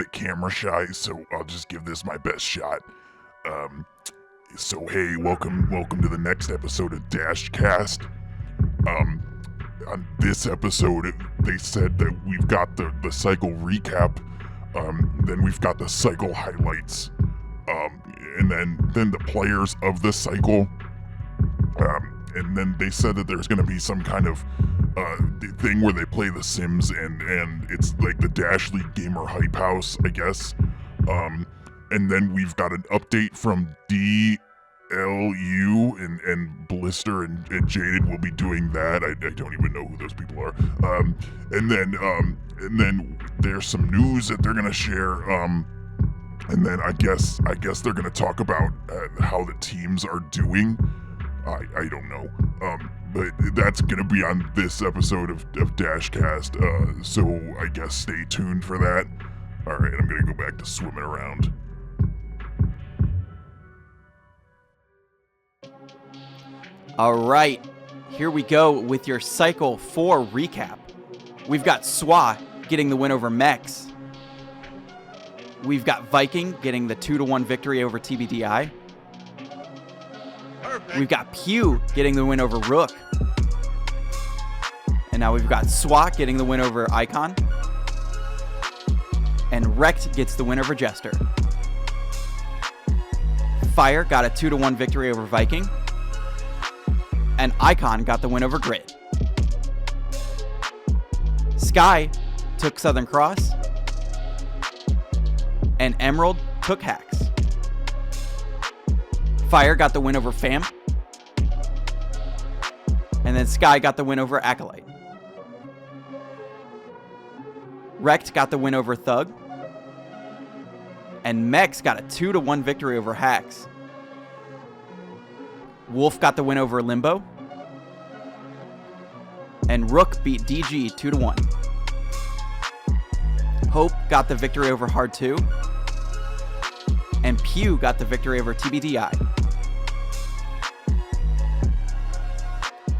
bit camera shy, so I'll just give this my best shot. So hey, welcome to the next episode of DASHCAST. On this episode, they said that we've got the cycle recap, then we've got the cycle highlights, and then the players of the cycle, and then they said that there's going to be some kind of thing where they play The Sims, and it's like the Dash League Gamer Hype House, I guess. And then we've got an update from DLU, and Blister and Jaded will be doing that. I don't even know who those people are. And then there's some news that they're gonna share. And then I guess they're gonna talk about how the teams are doing. I don't know. But that's gonna be on this episode of DASHCAST. So I guess stay tuned for that. All right, I'm gonna go back to swimming around. All right, here we go with your Cycle 4 recap. We've got Swa getting the win over Mex. We've got Viking getting the 2-1 victory over TBDI. Perfect. We've got Pew getting the win over Rook. And now we've got Swa getting the win over Icon. And Rect gets the win over Jester. Fire got a 2-1 victory over Viking. And Icon got the win over Grid. Sky took Southern Cross. And Emerald took Hacks. Fire got the win over Fam. And then Sky got the win over Acolyte. Rect got the win over Thug. And Mex got a 2-1 victory over Hacks. Wolf got the win over Limbo. And Rook beat DG 2-1. Hope got the victory over Hard 2. And Pew got the victory over TBDI.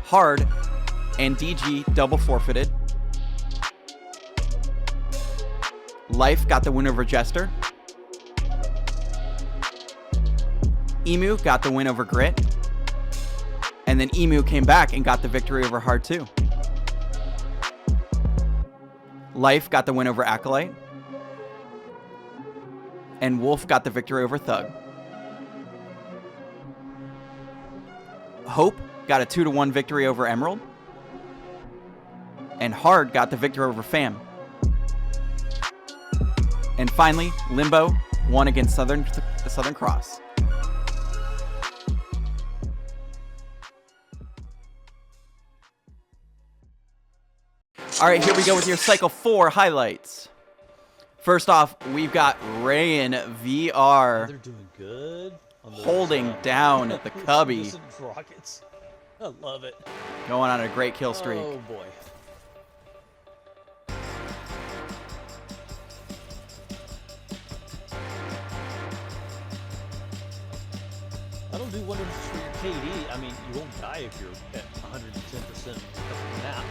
Hard and DG double forfeited. Life got the win over Jester. Emu got the win over Grit. And then Emu came back and got the victory over Hard 2. Life got the win over Acolyte. And Wolf got the victory over Thug. Hope got a 2-1 victory over Emerald. And Hard got the victory over Fam. And finally, Limbo won against Southern Cross. All right, here we go with your Cycle 4 highlights. First off, we've got Rayan VR. They're doing good. Holding down the Cubby. Rockets. I love it. Going on a great kill streak. Oh boy. That'll do wonders for your KD. I mean, you won't die if you're at 110% of the map.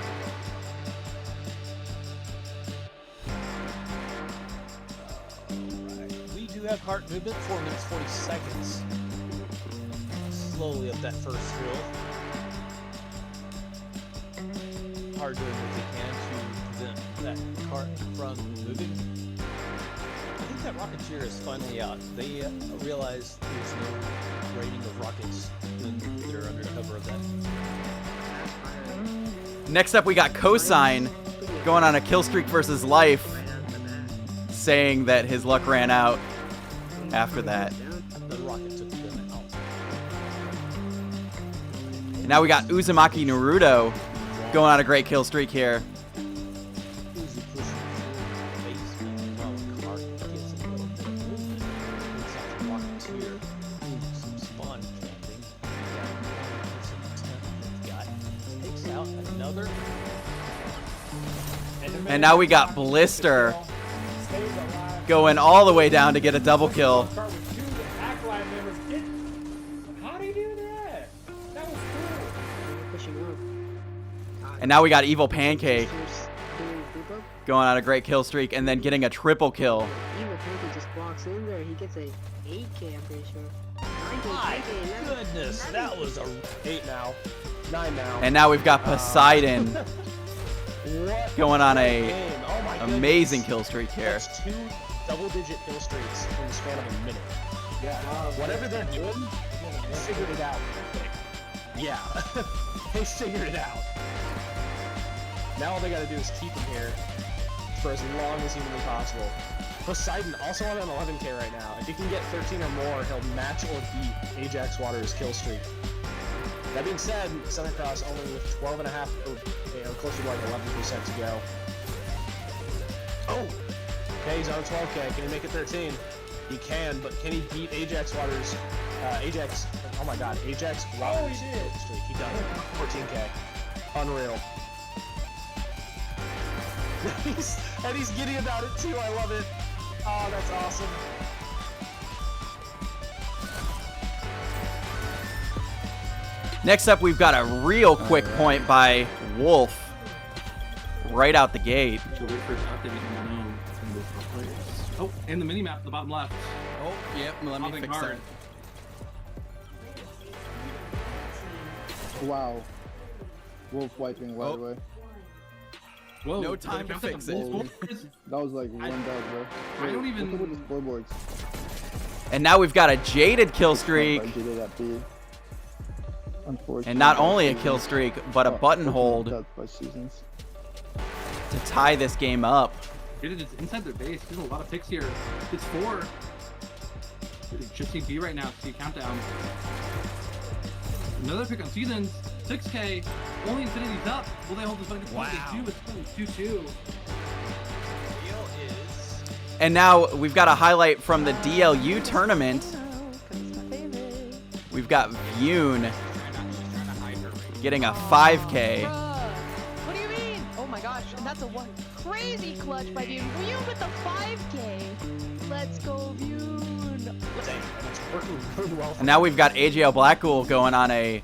We do have heart movement, 4 minutes 40 seconds. Slowly up that first hill. Hard doing what they can to prevent that cart from moving. I think that Rocketeer is finally out. They realize there's no rating of rockets when they're under cover of that. Next up, we got Cosine going on a kill streak versus Life, saying that his luck ran out after that. The rocket took them out. And now we got Uzumaki Naruto going on a great kill streak here. Uzi pushing through the basement while the cart gets a little bit of movement. Looks like the Rocketeer doing some spawn camping. Takes out another. And now we got Blister going all the way down to get a double kill. How do you do that? That was cool. And now we got Evil Pancake going on a great kill streak and then getting a triple kill. sure he gets a 8K, I'm pretty sure. 9K, My 10K, 11K. goodness, that was a 8 now. 9 now. And now we've got Poseidon What going on game. a Oh my goodness. amazing kill streak here. That's 2 double-digit kill streaks in the span of a minute. Yeah. Whatever they're doing, they figured it out. Yeah. They figured it out. Now all they gotta do is keep him here for as long as humanly possible. Poseidon also on an 11K right now. If he can get 13 or more, he'll match or beat Ajax Water's kill streak. That being said, Southern Cross only with 12.5, or closer to like 11% to go. Oh! Okay, he's on 12K. Can he make it 13? He can, but can he beat Ajax Water's, oh my god, Ajax Water's kill streak? He does. 14K. Unreal. And he's giddy about it too, I love it. Oh, that's awesome. Next up, we've got a real quick point by Wolf right out the gate. So wait for his update and know some of those players. Oh, and the mini-map, the bottom left. Oh, yep, let me Popping fix that. hard. Wow. Wolf wiping right away. Whoa, No time to count that fix the it. Wolves scores? That was like one dog, bro. I don't even- Look at the scoreboards. And now we've got a jaded kill streak. Unfortunately. And not only a kill streak, but a button hold By seasons. to tie this game up. It's inside their base. There's a lot of picks here. It's 4. Just see B right now. See countdown. Another pick on Seasons. 6K. Only Infinity's up. Will they hold this fight? Wow. They do. It's 2-2. And now we've got a highlight from the DLU tournament. We've got Vune getting a 5K. What do you mean? Oh my gosh, and that's a one crazy clutch by Vune. Vune with the 5K. Let's go, Vune. Dang, that's working really well. And now we've got AJL Blackpool going on a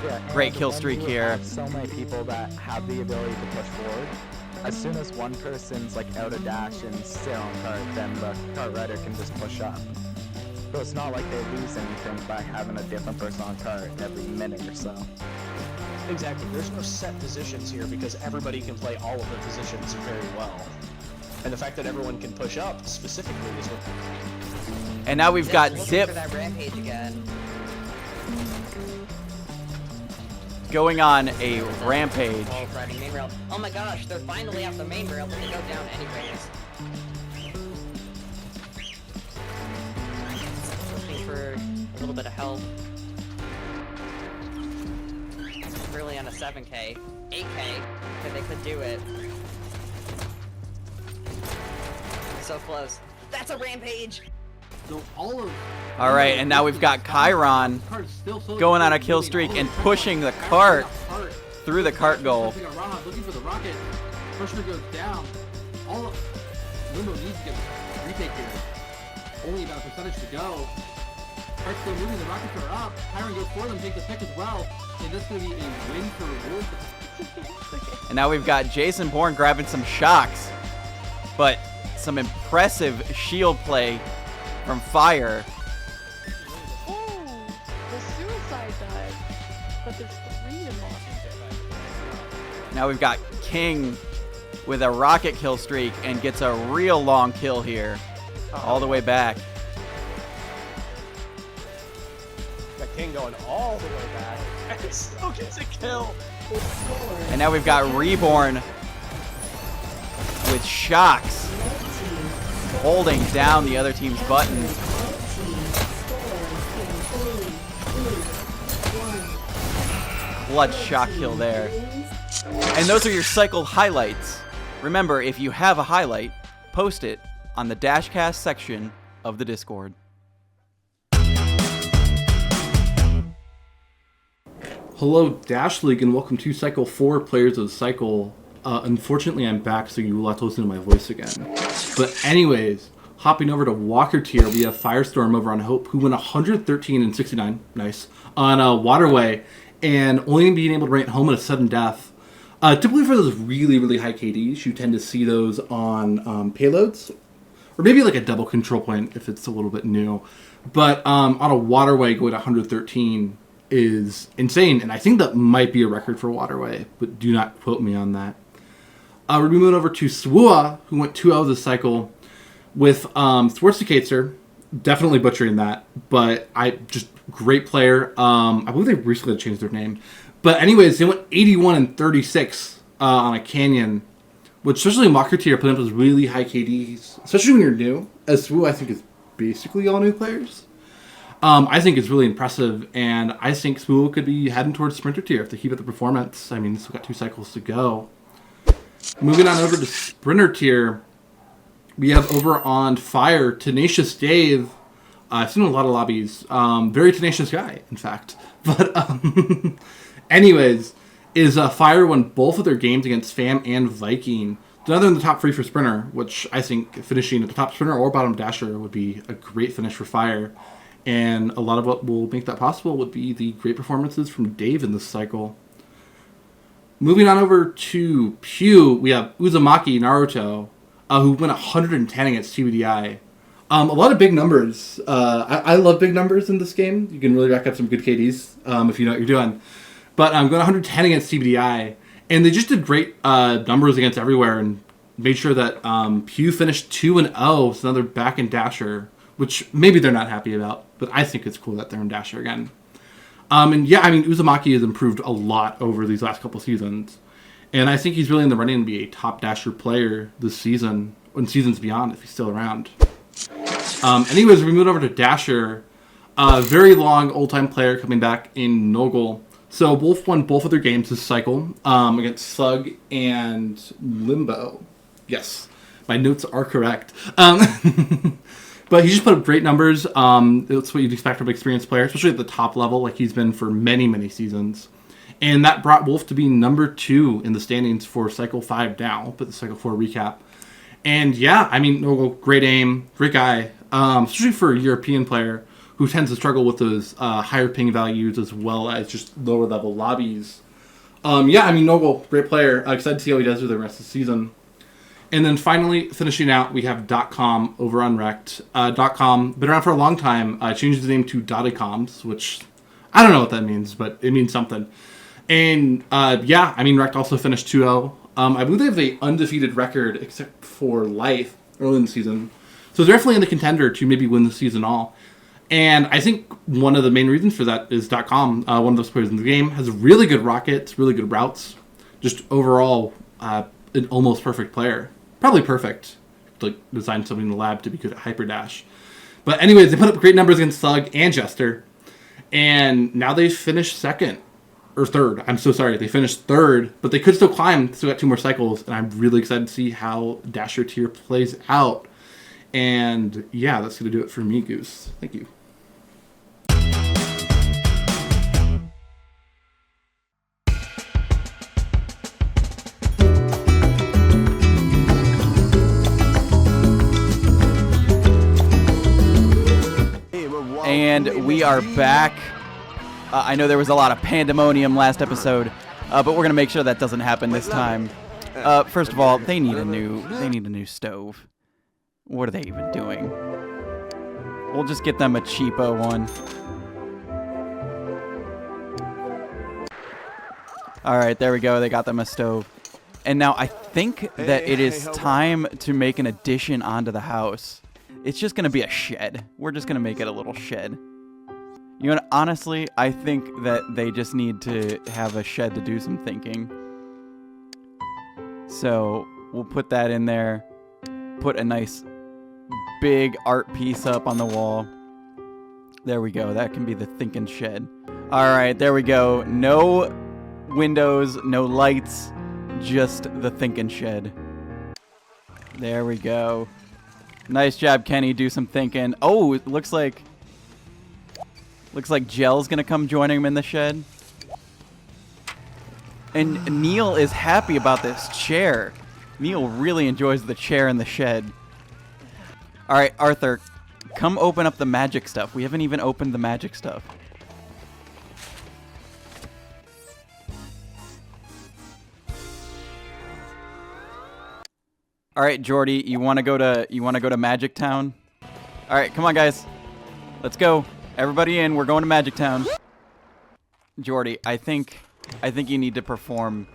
Yeah, great and kill when streak you here. have so many people that have the ability to push forward. As soon as one person's like out of dash and still on cart, then the cart rider can just push up. So it's not like they lose anything by having a different person on cart every minute or so. Exactly. There's no set positions here because everybody can play all of the positions very well. And the fact that everyone can push up specifically is what. And now we've got Looking Zip for that rampage again. going on a rampage. Oh, riding main rail. Oh my gosh, they're finally off the main rail, but they go down anyways. Looking for a little bit of help. Really on a 7K. 8K, but they could do it. So close. That's a rampage! So all of All right, and now we've got Chiron going on a kill streak and pushing the cart through the cart goal. Looking for the rocket. Pressure goes down. All of Limbo needs to get a retake here. Only about a percentage to go. Cart's still moving. The rockets are up. Chiron goes for them, take the pick as well. And that's going to be a win for Wolf. And now we've got Jason Bourne grabbing some shocks, but some impressive shield play from Fire. Oh, the suicide dive. But there's 3 involved. Now we've got King with a rocket kill streak and gets a real long kill here, all the way back. Got King going all the way back. And still gets a kill. And now we've got Reborn with shocks holding down the other team's button. Clutch shock kill there. And those are your cycle highlights. Remember, if you have a highlight, post it on the DASHCAST section of the Discord. Hello, Dash League, and welcome to Cycle 4 Players of the Cycle. Unfortunately, I'm back, so you will have to listen to my voice again. But anyways, hopping over to Walker tier, we have Firestorm over on Hope, who went 113 and 69, nice, on Waterway, and only being able to rank home at a sudden death. Typically for those really, really high KDs, you tend to see those on payloads, or maybe like a double control point if it's a little bit new. But on a waterway, going to 113 is insane, and I think that might be a record for waterway, but do not quote me on that. We're moving over to Swua, who went 2-0 this cycle with Schwarzenegger. Definitely butchering that, but just great player. I believe they recently changed their name. But anyways, they went 81 and 36 on a canyon, which especially in Walker tier put up those really high KDs, especially when you're new. As Swua, I think, is basically all new players. I think it's really impressive, and I think Swua could be heading towards Sprinter tier if they keep up the performance. I mean, we've got 2 cycles to go. Moving on over to Sprinter tier, we have over on Fire, Tenacious Dave. I've seen a lot of lobbies. Very tenacious guy, in fact. But anyways, Fire won both of their games against Fam and Viking. Another in the top 3 for Sprinter, which I think finishing at the top Sprinter or bottom Dasher would be a great finish for Fire. And a lot of what will make that possible would be the great performances from Dave in this cycle. Moving on over to Pew, we have Uzumaki Naruto, who went 110 against TBDI. A lot of big numbers. I love big numbers in this game. You can really rack up some good KDs if you know what you're doing. But going 110 against TBDI, and they just did great numbers against everywhere and made sure that Pew finished 2-0, so now they're back in Dasher, which maybe they're not happy about, but I think it's cool that they're in Dasher again. And yeah, I mean, Uzumaki has improved a lot over these last couple seasons. And I think he's really in the running to be a top Dasher player this season, and seasons beyond if he's still around. Anyways, we moved over to Dasher. Very long old-time player coming back in Noggle. So Wolf won both of their games this cycle against Slug and Limbo. Yes, my notes are correct. But he just put up great numbers. That's what you'd expect from an experienced player, especially at the top level, like he's been for many, many seasons. And that brought Wolf to be number 2 in the standings for Cycle 5 now, but the Cycle 4 recap. And yeah, I mean, great aim, great guy, especially for a European player who tends to struggle with those higher ping values as well as just lower level lobbies. Yeah, I mean, Noggle, great player. Excited to see how he does with the rest of the season. And then finally, finishing out, we have .com over on Rect. .com, been around for a long time, changed his name to Dottycoms, which I don't know what that means, but it means something. And yeah, I mean, Rect also finished 2-0. I believe they have the undefeated record except for Life early in the season. So they're definitely in the contender to maybe win the season all. And I think one of the main reasons for that is .com, one of those players in the game, has really good rockets, really good routes. Just overall, an almost perfect player. Probably perfect. Like, design somebody in the lab to be good at Hyperdash. But anyways, they put up great numbers against Slug and Jester. And now they finished second. Or third. I'm so sorry. They finished third, but they could still climb. Still got 2 more cycles, and I'm really excited to see how Dasher tier plays out. And yeah, that's going to do it for me, Goose. Thank you. And we are back. I know there was a lot of pandemonium last episode, but we're gonna make sure that doesn't happen this time. First of all, they need a new stove. What are they even doing? We'll just get them a cheapo one. All right, there we go. They got them a stove. And now I think that it is time to make an addition onto the house. It's just gonna be a shed. We're just gonna make it a little shed. You know what, honestly, I think that they just need to have a shed to do some thinking. So we'll put that in there. Put a nice big art piece up on the wall. There we go. That can be the thinking shed. All right, there we go. No windows, no lights, just the thinking shed. There we go. Nice job, Kenny. Do some thinking. Oh, it looks like Gel's gonna come joining him in the shed. And Neil is happy about this chair. Neil really enjoys the chair in the shed. All right, Arthur, come open up the magic stuff. We haven't even opened the magic stuff. All right, Jordy, you want to go to Magic Town? All right, come on, guys. Let's go. Everybody in. We're going to Magic Town. Jordy, I think you need to perform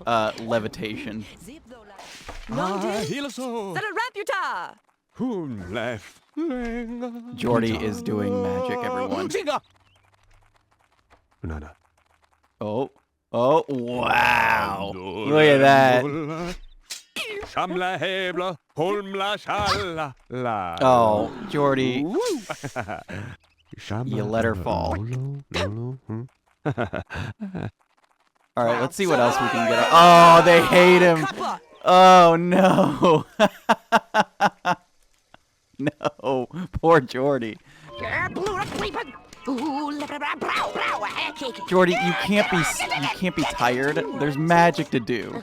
levitation. Jordy is doing magic, everyone. Oh, wow. Look at that. Oh, Jordy. You let her fall. All right, let's see what else we can get. Oh, they hate him. Oh, no. No, poor Jordy. Jordy, you can't be tired. There's magic to do.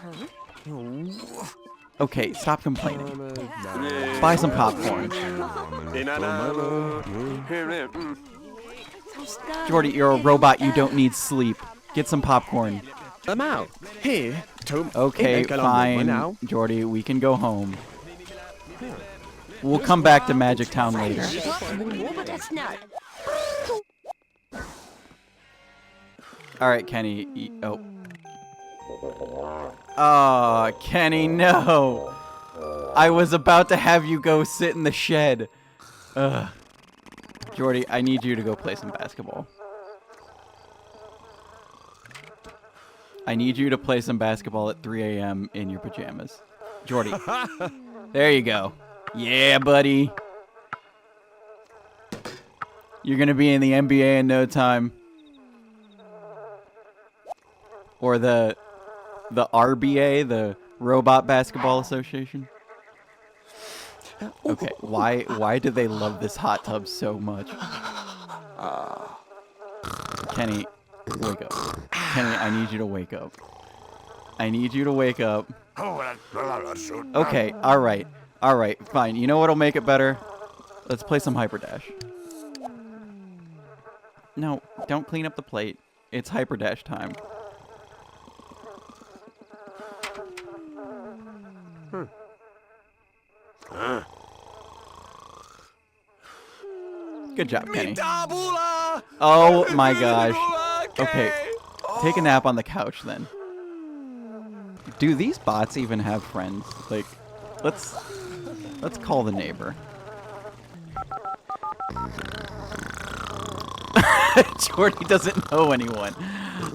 Okay, stop complaining. Buy some popcorn. Jordy, you're a robot. You don't need sleep. Get some popcorn. Okay, fine. Jordy, we can go home. We'll come back to Magic Town later. Alright, Kenny. Oh, Kenny, no. I was about to have you go sit in the shed. Ugh. Jordy, I need you to go play some basketball. I need you to play some basketball at 3 a.m. in your pajamas. Jordy. There you go. Yeah, buddy. You're going to be in the NBA in no time. Or the RBA, the Robot Basketball Association. Okay, why do they love this hot tub so much? Kenny, wake up. Kenny, I need you to wake up. I need you to wake up. Okay, alright. Alright, fine. You know what'll make it better? Let's play some Hyperdash. No, don't clean up the plate. It's Hyperdash time. Good job, Kenny. Oh my gosh. Okay, take a nap on the couch then. Do these bots even have friends? Like, let's call the neighbor. Jordy doesn't know anyone.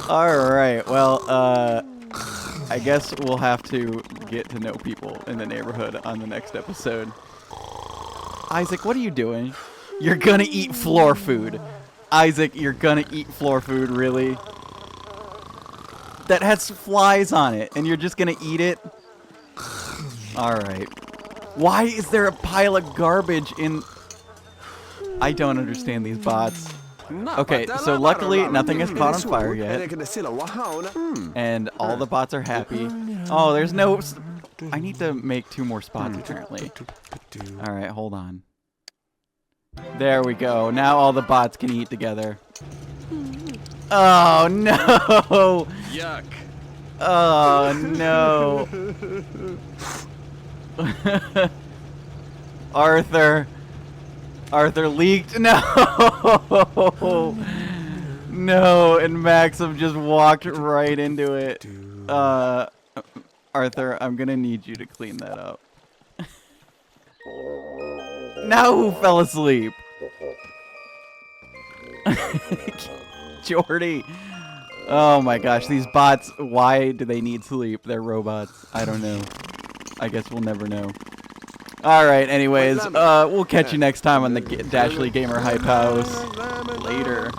Alright, well, I guess we'll have to get to know people in the neighborhood on the next episode. Isaac, what are you doing? You're gonna eat floor food. Isaac, you're gonna eat floor food, really? That has flies on it, and you're just gonna eat it? Alright. Why is there a pile of garbage in... I don't understand these bots. Okay, so luckily nothing has caught on fire yet. And all the bots are happy. Oh, there's no... I need to make 2 more spots, apparently. Alright, hold on. There we go. Now all the bots can eat together. Oh, no! Yuck. Oh, no. Arthur leaked. No. No, and Maxim just walked right into it. Arthur, I'm gonna need you to clean that up. Now who fell asleep? Jordy. Oh my gosh, these bots, why do they need sleep? They're robots. I don't know. I guess we'll never know. Alright, anyways, we'll catch you next time on the Dashley Gamer Hype House. Later.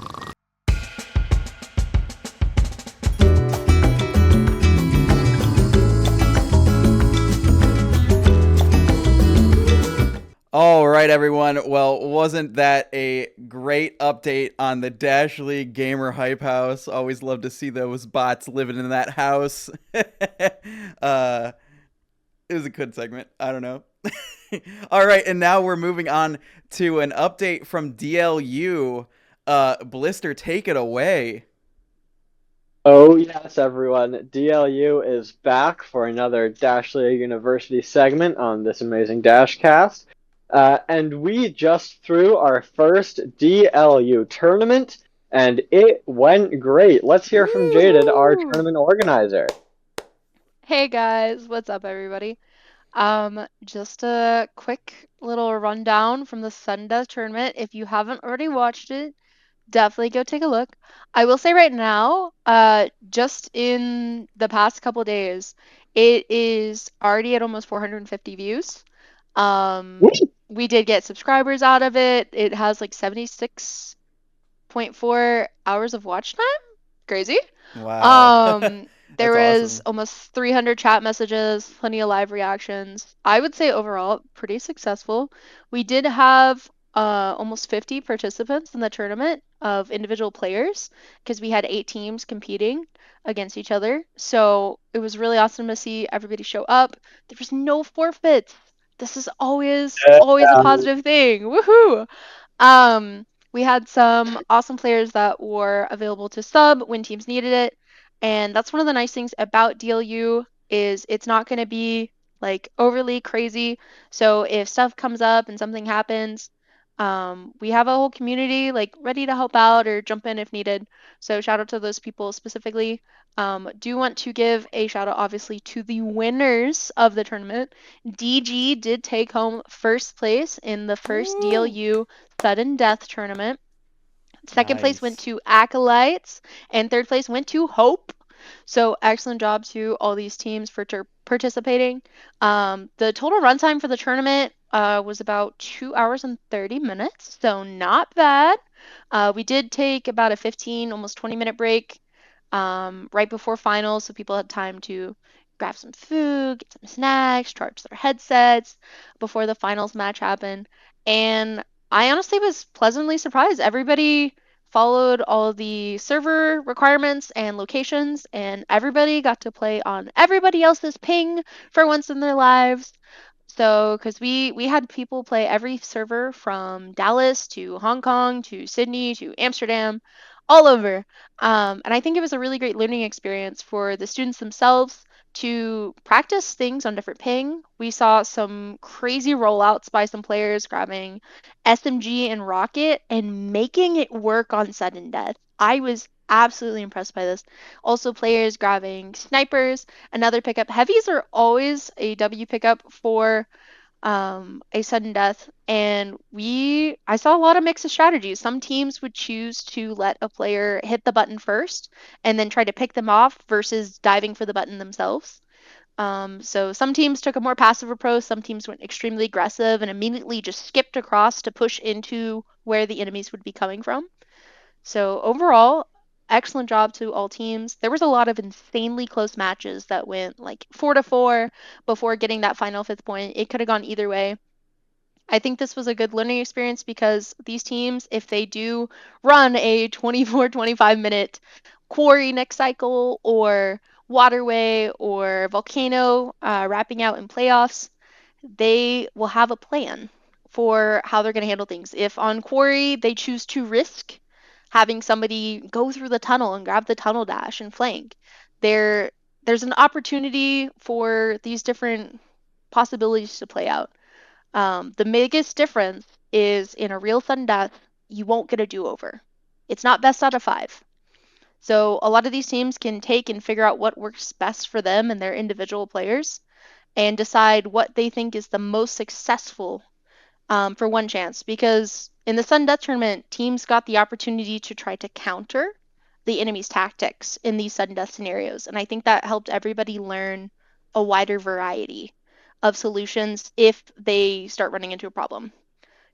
All right, everyone. Well, wasn't that a great update on the Dashley Gamer Hype House? Always love to see those bots living in that house. It was a good segment. I don't know. All right, and now we're moving on to an update from DLU. Blister, take it away. Oh yes, everyone. DLU is back for another Dash League University segment on this amazing DashCast. And we just threw our first DLU tournament, and it went great. Let's hear from Jaded, our Woo-hoo! tournament organizer. Hey guys, what's up everybody? Just a quick little rundown from the Sudden Death tournament. If you haven't already watched it, definitely go take a look. I will say right now, just in the past couple days, it is already at almost 450 views. Woo! We did get subscribers out of it. It has like 76.4 hours of watch time. Crazy. Wow. There That's was awesome. almost 300 chat messages, plenty of live reactions. I would say overall pretty successful. We did have almost 50 participants in the tournament of individual players because we had 8 teams competing against each other. So it was really awesome to see everybody show up. There was no forfeits. This is always a positive thing. Woohoo! Um, we had some awesome players that were available to sub when teams needed it. And that's one of the nice things about DLU is it's not going to be like overly crazy. So if stuff comes up and something happens, we have a whole community like ready to help out or jump in if needed. So shout out to those people specifically. Do want to give a shout out obviously to the winners of the tournament. DG did take home first place in the first Woo! DLU Sudden Death tournament. Second place went Nice. to Acolytes, and third place went to Hope. So excellent job to all these teams for participating. The total runtime for the tournament was about 2 hours and 30 minutes, so not bad. We did take about a 15, almost 20-minute break right before finals, so people had time to grab some food, get some snacks, charge their headsets before the finals match happened. And I honestly was pleasantly surprised. Everybody followed all the server requirements and locations, and everybody got to play on everybody else's ping for once in their lives. So, because we had people play every server from Dallas to Hong Kong to Sydney to Amsterdam, all over. And I think it was a really great learning experience for the students themselves to practice things on different ping. We saw some crazy rollouts by some players grabbing SMG and rocket and making it work on sudden death. I was absolutely impressed by this. Also, players grabbing snipers, another pickup. Heavies are always a W pickup for a sudden death, and I saw a lot of mix of strategies. Some teams would choose to let a player hit the button first and then try to pick them off versus diving for the button themselves. So some teams took a more passive approach, some teams went extremely aggressive and immediately just skipped across to push into where the enemies would be coming from. So overall, excellent job to all teams. There was a lot of insanely close matches that went like 4-4 before getting that final fifth point. It could have gone either way. I think this was a good learning experience because these teams, if they do run a 24, 25-minute quarry next cycle or waterway or volcano wrapping out in playoffs, they will have a plan for how they're going to handle things. If on quarry they choose to risk having somebody go through the tunnel and grab the tunnel dash and flank, there there's an opportunity for these different possibilities to play out. The biggest difference is in a real sudden death, you won't get a do-over. It's not best out of 5. So a lot of these teams can take and figure out what works best for them and their individual players and decide what they think is the most successful for one chance. Because in the sudden death tournament, teams got the opportunity to try to counter the enemy's tactics in these sudden death scenarios. And I think that helped everybody learn a wider variety of solutions if they start running into a problem.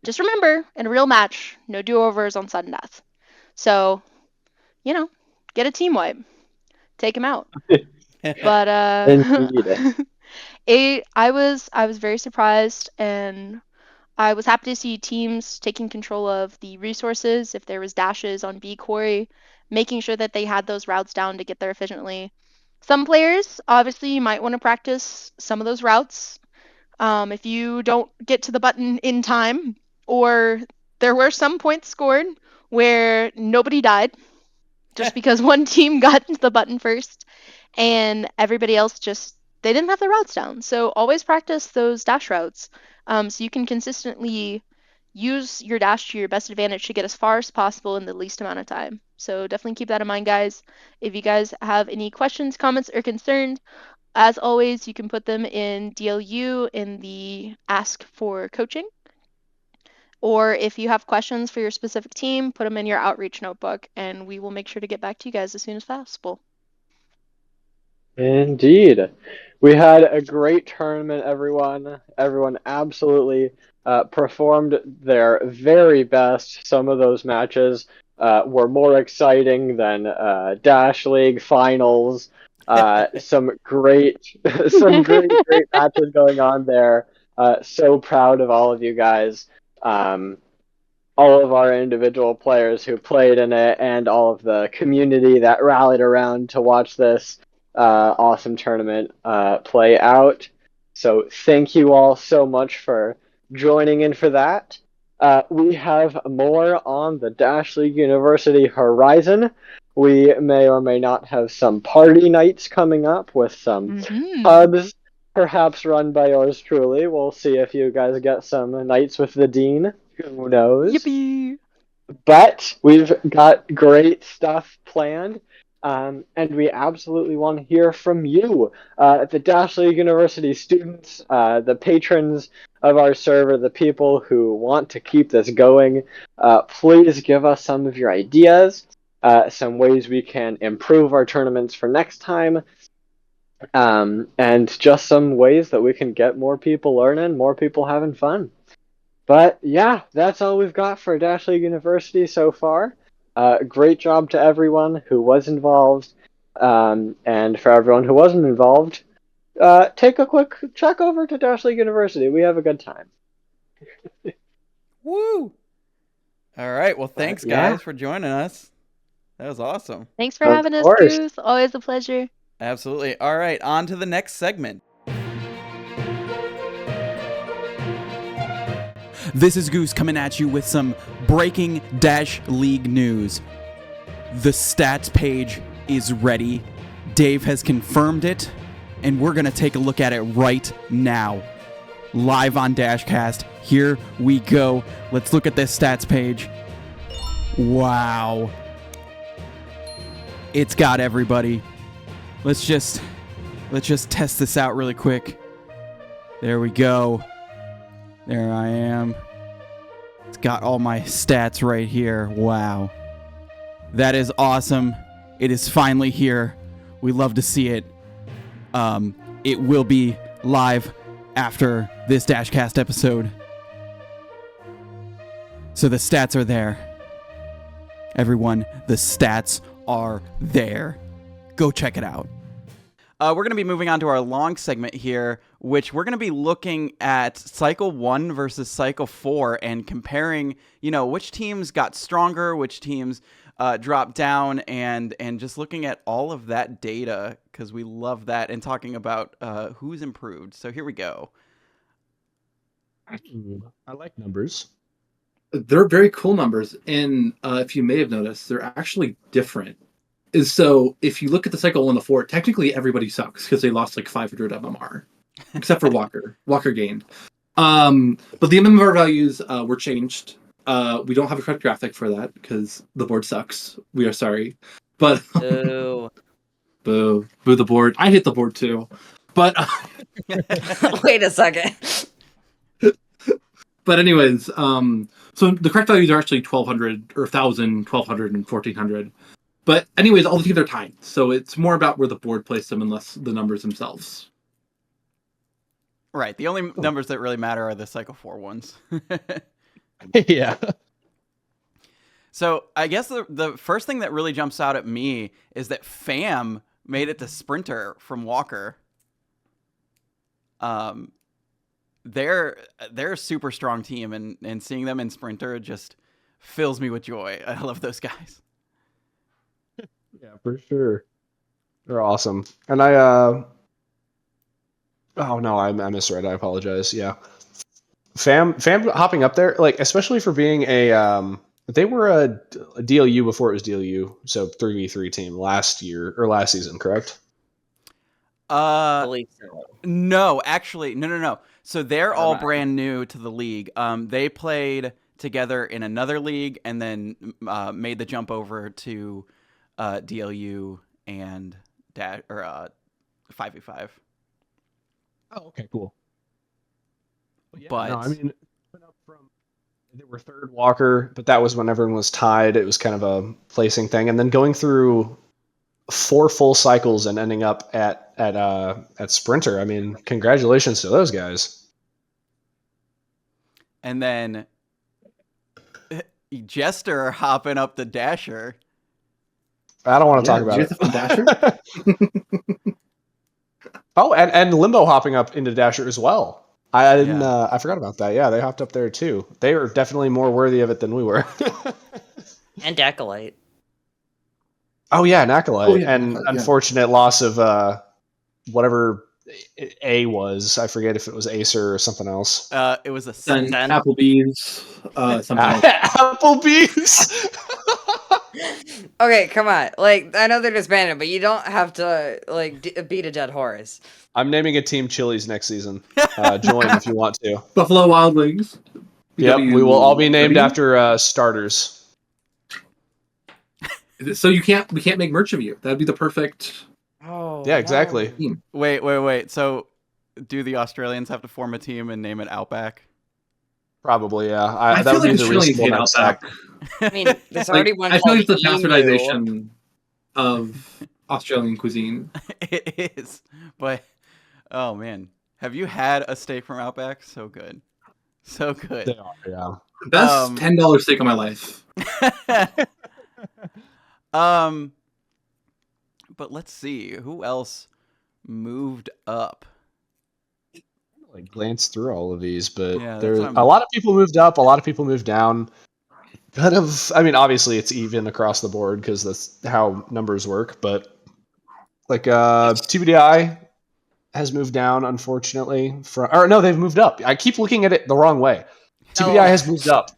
Just remember, in a real match, no do-overs on sudden death. So, you know, get a team wipe, take him out. But Indeed. I was very surprised, and I was happy to see teams taking control of the resources if there was dashes on B quarry, making sure that they had those routes down to get there efficiently. Some players obviously might want to practice some of those routes. If you don't get to the button in time, or there were some points scored where nobody died. just because one team got the button first and everybody else they didn't have the routes down. So always practice those dash routes, so you can consistently use your dash to your best advantage to get as far as possible in the least amount of time. So definitely keep that in mind, guys. If you guys have any questions, comments, or concerns, as always, you can put them in DLU in the Ask for Coaching. Or if you have questions for your specific team, put them in your outreach notebook, and we will make sure to get back to you guys as soon as possible. Indeed. We had a great tournament, everyone. Everyone absolutely performed their very best. Some of those matches were more exciting than Dash League finals. Some great, great matches going on there. So proud of all of you guys. All of our individual players who played in it, and all of the community that rallied around to watch this awesome tournament play out. So thank you all so much for joining in for that. We have more on the Dash League University horizon. We may or may not have some party nights coming up with some pubs, perhaps run by yours truly. We'll see if you guys get some nights with the dean. Who knows? Yippee! But we've got great stuff planned. And we absolutely want to hear from you, the Dash League University students, the patrons of our server, the people who want to keep this going. Please give us some of your ideas, some ways we can improve our tournaments for next time, and just some ways that we can get more people learning, more people having fun. But yeah, that's all we've got for Dash League University so far. Great job to everyone who was involved, and for everyone who wasn't involved, take a quick check over to Dash League University. We have a good time. Woo! All right. Well, thanks, guys, for joining us. That was awesome. Thanks for having us, Goose. Always a pleasure. Absolutely. All right. On to the next segment. This is Goose coming at you with some breaking Dash League news. The stats page is ready. Dave has confirmed it, and we're going to take a look at it right now. Live on DashCast. Here we go. Let's look at this stats page. Wow. It's got everybody. Let's just test this out really quick. There we go. There I am. It's got all my stats right here. Wow. That is awesome. It is finally here. We love to see it. It will be live after this DashCast episode. So the stats are there. Everyone, the stats are there. Go check it out. We're going to be moving on to our long segment here, which we're going to be looking at Cycle 1 versus Cycle 4 and comparing, which teams got stronger, which teams dropped down, and just looking at all of that data, because we love that, and talking about who's improved. So here we go. I like numbers. They're very cool numbers, and if you may have noticed, they're actually different. So if you look at the Cycle 1 to 4, technically everybody sucks because they lost like 500 MMR, except for Walker. Walker gained. But the MMR values were changed. We don't have a correct graphic for that because the board sucks. We are sorry. But Boo. Boo the board. I hate the board too. But Wait a second. But anyways, so the correct values are actually 1200 or 1000, 1200, and 1400. But anyways, all the teams are tied, so it's more about where the board placed them and less the numbers themselves. Right. The only numbers that really matter are the Cycle 4 ones. Yeah. So I guess the first thing that really jumps out at me is that Fam made it to Sprinter from Walker. They're a super strong team, and seeing them in Sprinter just fills me with joy. I love those guys. Yeah, for sure. They're awesome. And oh no, I misread. I apologize. Yeah. Fam hopping up there, like, especially for being a They were a DLU before it was DLU, so 3v3 team last season, correct? Believe so. No, actually, no. So they're Never all mind. brand new to the league. They played together in another league and then made the jump over to DLU and 5v5. Oh, okay, cool. But No, I mean, went up from they were third Walker, but that was when everyone was tied. It was kind of a placing thing, and then going through 4 full cycles and ending up at Sprinter. I mean, congratulations to those guys. And then Jester hopping up the Dasher. I don't want to talk about it. Dasher? Oh, and Limbo hopping up into Dasher as well. I didn't. I forgot about that. Yeah, they hopped up there too. They were definitely more worthy of it than we were. And Acolyte. Oh yeah, an Acolyte. Oh, yeah, and yeah. unfortunate loss of whatever A was. I forget if it was Acer or something else. It was a Then Sen. Applebee's, something else. Applebee's. Okay, come on. Like, I know they're disbanded, but you don't have to like beat a dead horse. I'm naming a team Chili's next season. Join if you want to. Buffalo Wild Wings. Yep, BW we will all be named 30? after starters. So we can't make merch of you. That'd be the perfect. Oh. Yeah, exactly. Team. Wait. So, do the Australians have to form a team and name it Outback? Probably, yeah. I that feel would like be the Australians reasonable hate next Outback. step. I mean, there's already one I feel like called it's the Emu. bastardization of Australian cuisine. It is, but oh man, have you had a steak from Outback? So good, so good. They are, yeah. Best $10 steak of my life. But let's see who else moved up. Like glance through all of these, but Yeah, there's that's what a I'm- lot of people moved up, a lot of people moved down. Kind of, I mean, obviously it's even across the board because that's how numbers work. But like TBDI has moved down, unfortunately. Or no, they've moved up. I keep looking at it the wrong way. TBDI has moved up.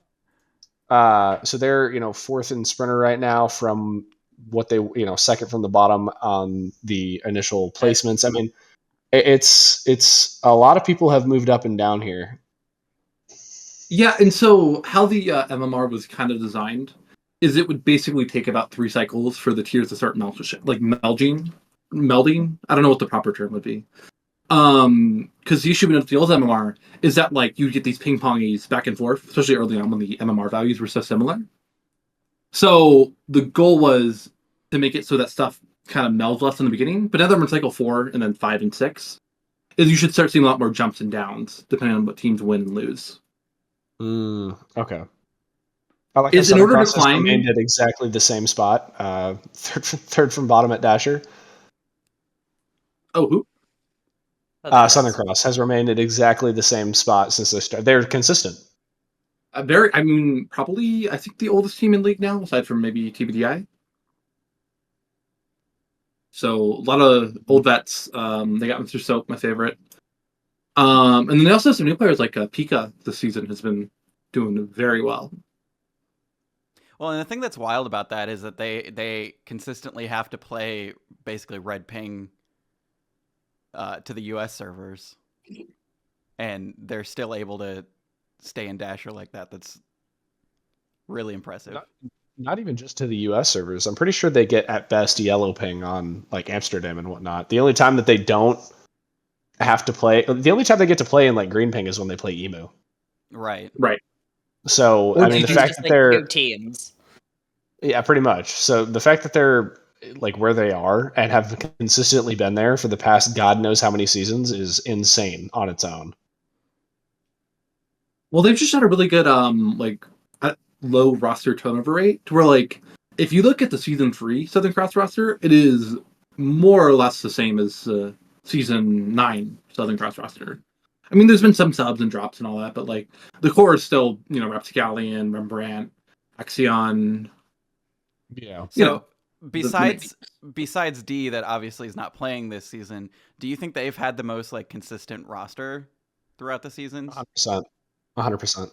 So they're 4th in Sprinter right now from what they 2nd from the bottom on the initial placements. I mean, it's a lot of people have moved up and down here. Yeah, and so how the MMR was kind of designed is it would basically take about 3 cycles for the tiers to start melding. I don't know what the proper term would be. Because the issue with the old MMR is that like you get these ping pongies back and forth, especially early on when the MMR values were so similar. So the goal was to make it so that stuff kind of melds less in the beginning, but now that we're in cycle 4 and then 5 and 6, is you should start seeing a lot more jumps and downs depending on what teams win and lose. Okay. I like Is how in order to Southern Cross has climb- remained at exactly the same spot. Third from bottom at Dasher. Oh, who? Southern Cross has remained at exactly the same spot since they started. They're consistent. Probably, I think the oldest team in league now, aside from maybe TBDI. So a lot of old vets. They got Mr. Soap, my favorite. And then they also have some new players like Pika this season has been doing very well. Well, and the thing that's wild about that is that they consistently have to play basically red ping to the US servers, and they're still able to stay in Dasher like that. That's really impressive. Not even just to the US servers. I'm pretty sure they get at best yellow ping on like Amsterdam and whatnot. The only time that they don't have to play, the only time they get to play in like green ping is when they play Emu. Right. So I mean, the fact that they're 2 teams. Yeah, pretty much. So the fact that they're like where they are and have consistently been there for the past God knows how many seasons is insane on its own. Well, they've just had a really good low roster turnover rate to where like if you look at the season 3 Southern Cross roster, it is more or less the same as season 9 Southern Cross roster. I mean, there's been some subs and drops and all that, but like the core is still Rapscallion, Rembrandt, Axion. Yeah. So besides D, that obviously is not playing this season, do you think they've had the most like consistent roster throughout the seasons? 100%.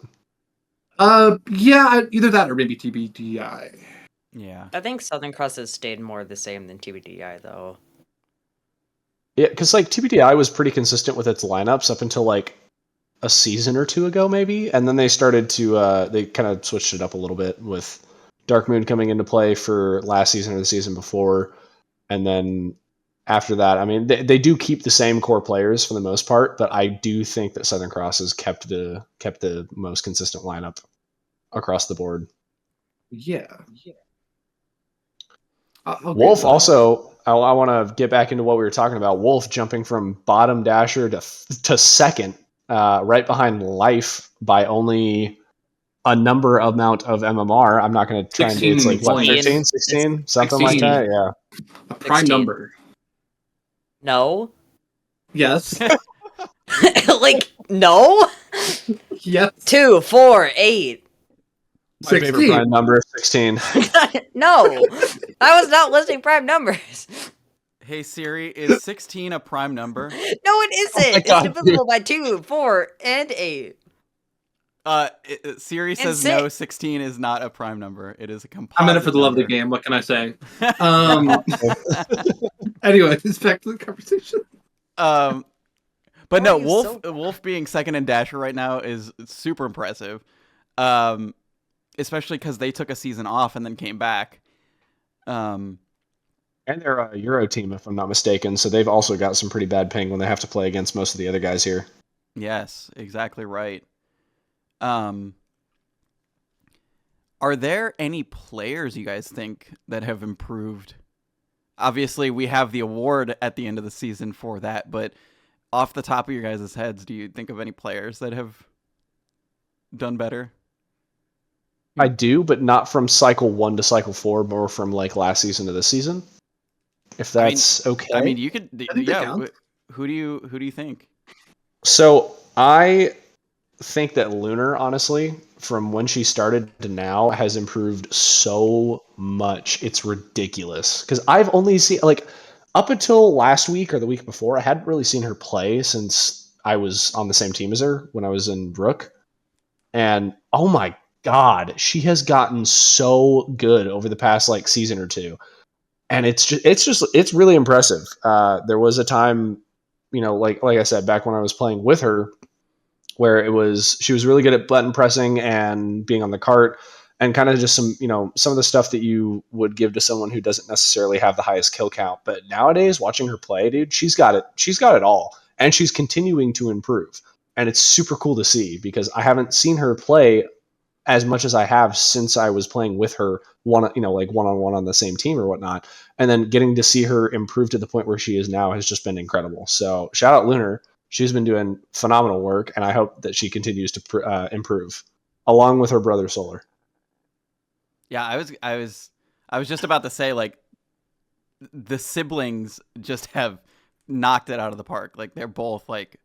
Yeah, either that or maybe TBDI. Yeah. I think Southern Cross has stayed more the same than TBDI though. Yeah, because like TBDI was pretty consistent with its lineups up until like a season or two ago, maybe, and then they started to they kind of switched it up a little bit with Dark Moon coming into play for last season or the season before, and then after that, I mean, they do keep the same core players for the most part, but I do think that Southern Cross has kept the most consistent lineup across the board. Yeah. Wolf also, I want to get back into what we were talking about. Wolf jumping from bottom dasher to second, right behind Life by only a number amount of MMR. I'm not going to try and do it's like what 13, 16, something 16. like that. Yeah, a prime 16. number. No. Yes. Like no. Yes. 2, 4, 8. my favorite prime number is 16. No, I was not listing prime numbers. Hey Siri, is 16 a prime number? No, it isn't. It's divisible by 2, 4, and 8. Siri says six. no, 16 is not a prime number. It is a composite I'm in it for the love of the number. game. What can I say? Anyway, it's back to the conversation. But no, Wolf being second in Dasher right now is super impressive. Especially because they took a season off and then came back. And they're a Euro team, if I'm not mistaken, so they've also got some pretty bad ping when they have to play against most of the other guys here. Yes, exactly right. Are there any players you guys think that have improved? Obviously, we have the award at the end of the season for that, but off the top of your guys' heads, do you think of any players that have done better? I do, but not from cycle 1 to cycle 4, more from like last season to this season. If that's okay. I mean, you could. Yeah. Who do you think? So I think that Lunar, honestly, from when she started to now, has improved so much. It's ridiculous. Because I've only seen like up until last week or the week before, I hadn't really seen her play since I was on the same team as her when I was in Brook. And oh my God, she has gotten so good over the past like season or two. And it's really impressive. There was a time, you know, like I said, back when I was playing with her, where she was really good at button pressing and being on the cart and kind of just some of the stuff that you would give to someone who doesn't necessarily have the highest kill count. But nowadays, watching her play, dude, she's got it all, and she's continuing to improve. And it's super cool to see because I haven't seen her play as much as I have since I was playing with her one-on-one on the same team or whatnot. And then getting to see her improve to the point where she is now has just been incredible. So shout out Lunar. She's been doing phenomenal work, and I hope that she continues to improve along with her brother Solar. Yeah, I was just about to say, like, the siblings just have knocked it out of the park. Like, they're both like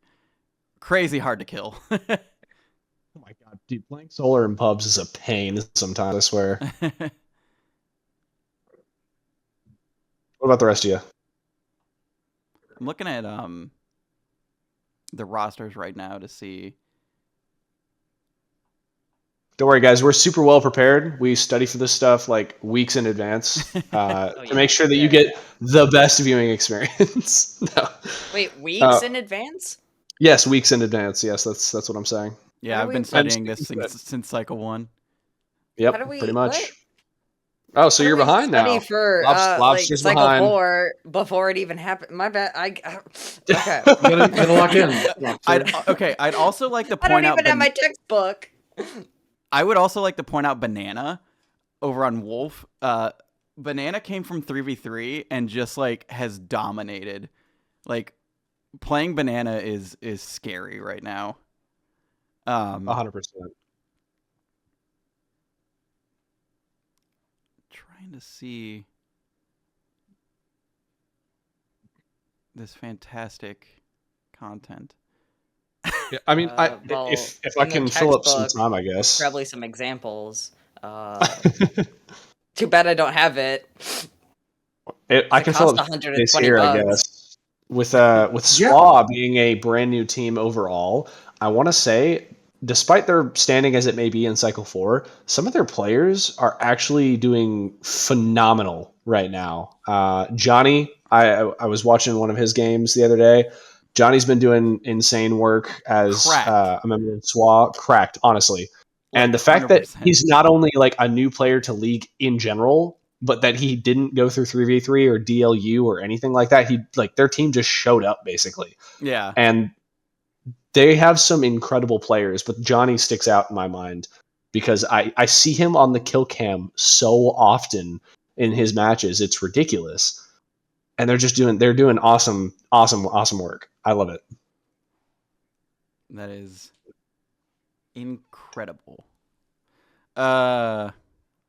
crazy hard to kill. Oh my God, dude, playing Solar in pubs is a pain sometimes, I swear. What about the rest of you? I'm looking at the rosters right now to see. Don't worry, guys. We're super well prepared. We study for this stuff like weeks in advance to make sure that you get the best viewing experience. No. Wait, weeks in advance? Yes, weeks in advance. Yes, that's what I'm saying. Yeah, I've been studying this since cycle 1. Yep, pretty much. Oh, so you're behind now. For Lob's like cycle behind. 4 before it even happened. My bad. Okay. gotta lock in. I'd also like to point I don't out. even have my textbook. I would also like to point out Banana over on Wolf. Banana came from 3v3 and just like has dominated. Like playing Banana is scary right now. 100%. Trying to see this fantastic content. Yeah, I mean, if I can fill up some time, I guess. Probably some examples. Too bad I don't have it. I can fill up this here, I guess. With SWA being a brand new team overall, I want to say despite their standing as it may be in Cycle 4, some of their players are actually doing phenomenal right now. Johnny, I was watching one of his games the other day. Johnny's been doing insane work as a member of SWA. Cracked, honestly. And the fact that he's not only like a new player to League in general, but that he didn't go through 3v3 or DLU or anything like that. He like their team just showed up basically. Yeah. And they have some incredible players, but Johnny sticks out in my mind because I see him on the kill cam so often in his matches. It's ridiculous. And they're doing awesome work. I love it. That is incredible.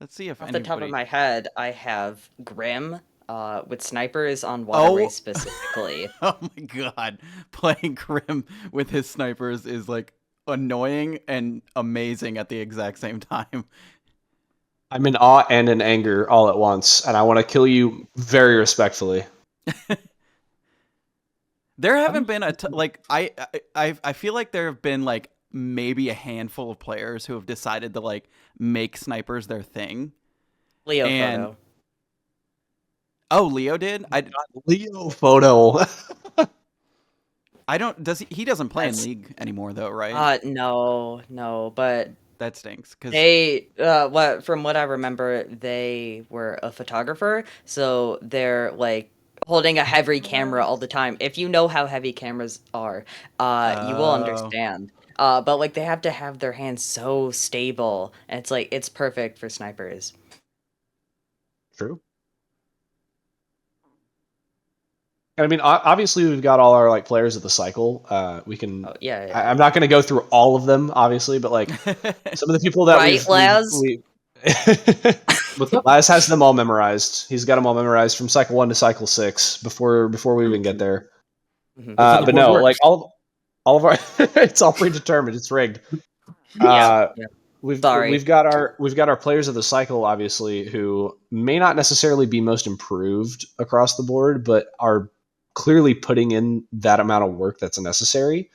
Let's see if Off anybody... the top of my head, I have Grim with snipers on waterway specifically. Oh my god. Playing Grim with his snipers is like annoying and amazing at the exact same time. I'm in awe and in anger all at once, and I want to kill you very respectfully. There haven't been I feel like there have been like maybe a handful of players who have decided to like make snipers their thing. Leo Photo. Oh, Leo did? Leo Photo. I don't. He doesn't play in League anymore though, right? No, but that stinks. Cause from what I remember, they were a photographer, so they're like holding a heavy camera all the time. If you know how heavy cameras are, you will understand. But like they have to have their hands so stable, and it's like it's perfect for snipers. True. I mean, obviously we've got all our like players of the cycle. We can. I'm not going to go through all of them, obviously, but like some of the people that Laz has them all memorized. He's got them all memorized from cycle 1 to cycle 6 before we even get there. Mm-hmm. But no, like all of our, it's all predetermined. It's rigged. We've got our players of the cycle, obviously, who may not necessarily be most improved across the board, but are clearly putting in that amount of work that's necessary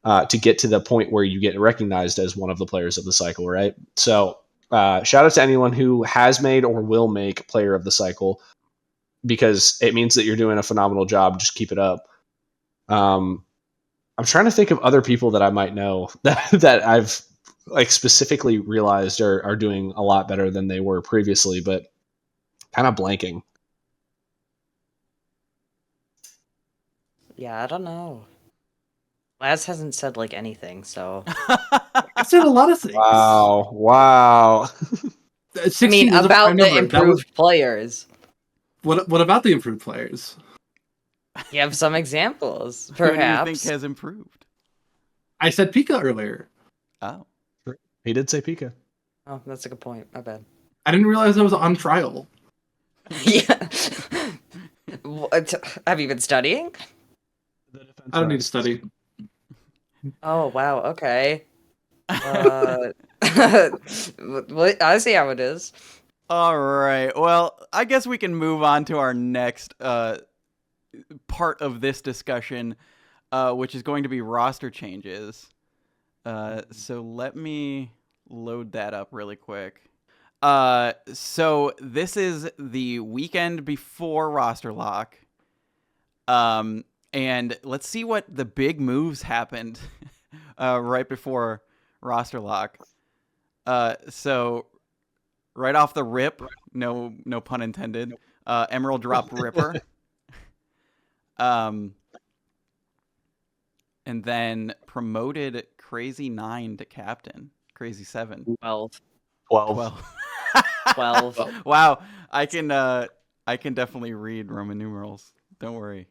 to get to the point where you get recognized as one of the players of the cycle, right? So shout out to anyone who has made or will make player of the cycle, because it means that you're doing a phenomenal job. Just keep it up. I'm trying to think of other people that I might know that I've like specifically realized are doing a lot better than they were previously, but kind of blanking. Yeah, I don't know. Laz hasn't said like anything, so I said a lot of things. Wow. I mean, about the improved players. What about the improved players? You have some examples, perhaps. Who do you think has improved? I said Pika earlier. Oh. He did say Pika. Oh, that's a good point. My bad. I didn't realize I was on trial. Yeah. Have you been studying? I don't need to study. Oh, wow. Okay. I see how it is. All right. Well, I guess we can move on to our next part of this discussion, which is going to be roster changes. So let me load that up really quick. So this is the weekend before roster lock. And let's see what the big moves happened right before roster lock. So right off the rip, no pun intended, Emerald dropped Ripper. And then promoted Crazy 9 to captain. Crazy 7. 12. 12. Wow, I can definitely read Roman numerals. Don't worry.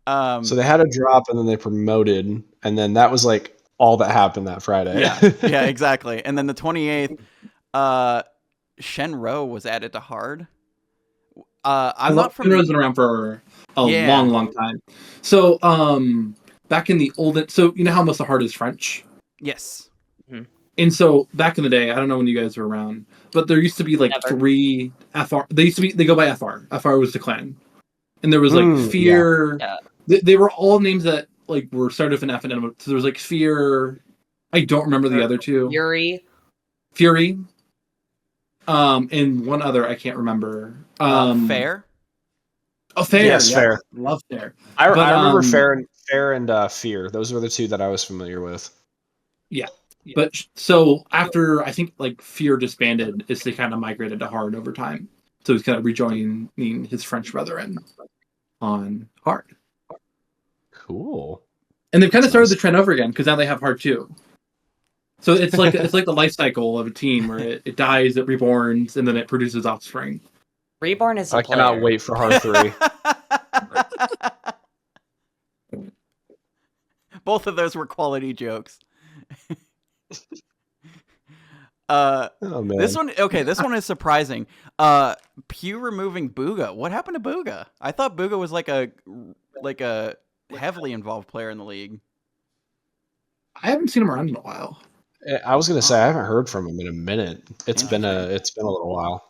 So they had a drop and then they promoted, and then that was like all that happened that Friday. Yeah, exactly. And then the 28th, Shenro was added to hard. I'm not from. Shenro's been around for a long time. So back in the olden, so you know how most of hard is French. Yes. Mm-hmm. And so back in the day, I don't know when you guys were around, but there used to be like 3 FR. They go by FR. FR was the clan, and there was like Fear. Yeah. They were all names that like were started with an F and N. So there was like Fear. I don't remember the other two. Fury. And one other I can't remember. Fair. Oh, Fair. Yes, yeah. Fair. Love Fair. I remember Fair and Fear. Those were the two that I was familiar with. Yeah. But so after I think like Fear disbanded, is they kind of migrated to Hard over time. So he's kind of rejoining his French brethren on Hard. Cool. And they've kind of started the trend over again because now they have Hard 2. So it's like the life cycle of a team where it dies, it reborns, and then it produces offspring. Reborn is I cannot wait for Hard 3. Both of those were quality jokes. Oh, man. This one is surprising. Pew removing Booga. What happened to Booga? I thought Booga was like a heavily involved player in the league. I haven't seen him around in a while. I was gonna say I haven't heard from him in a minute. It's been a little while.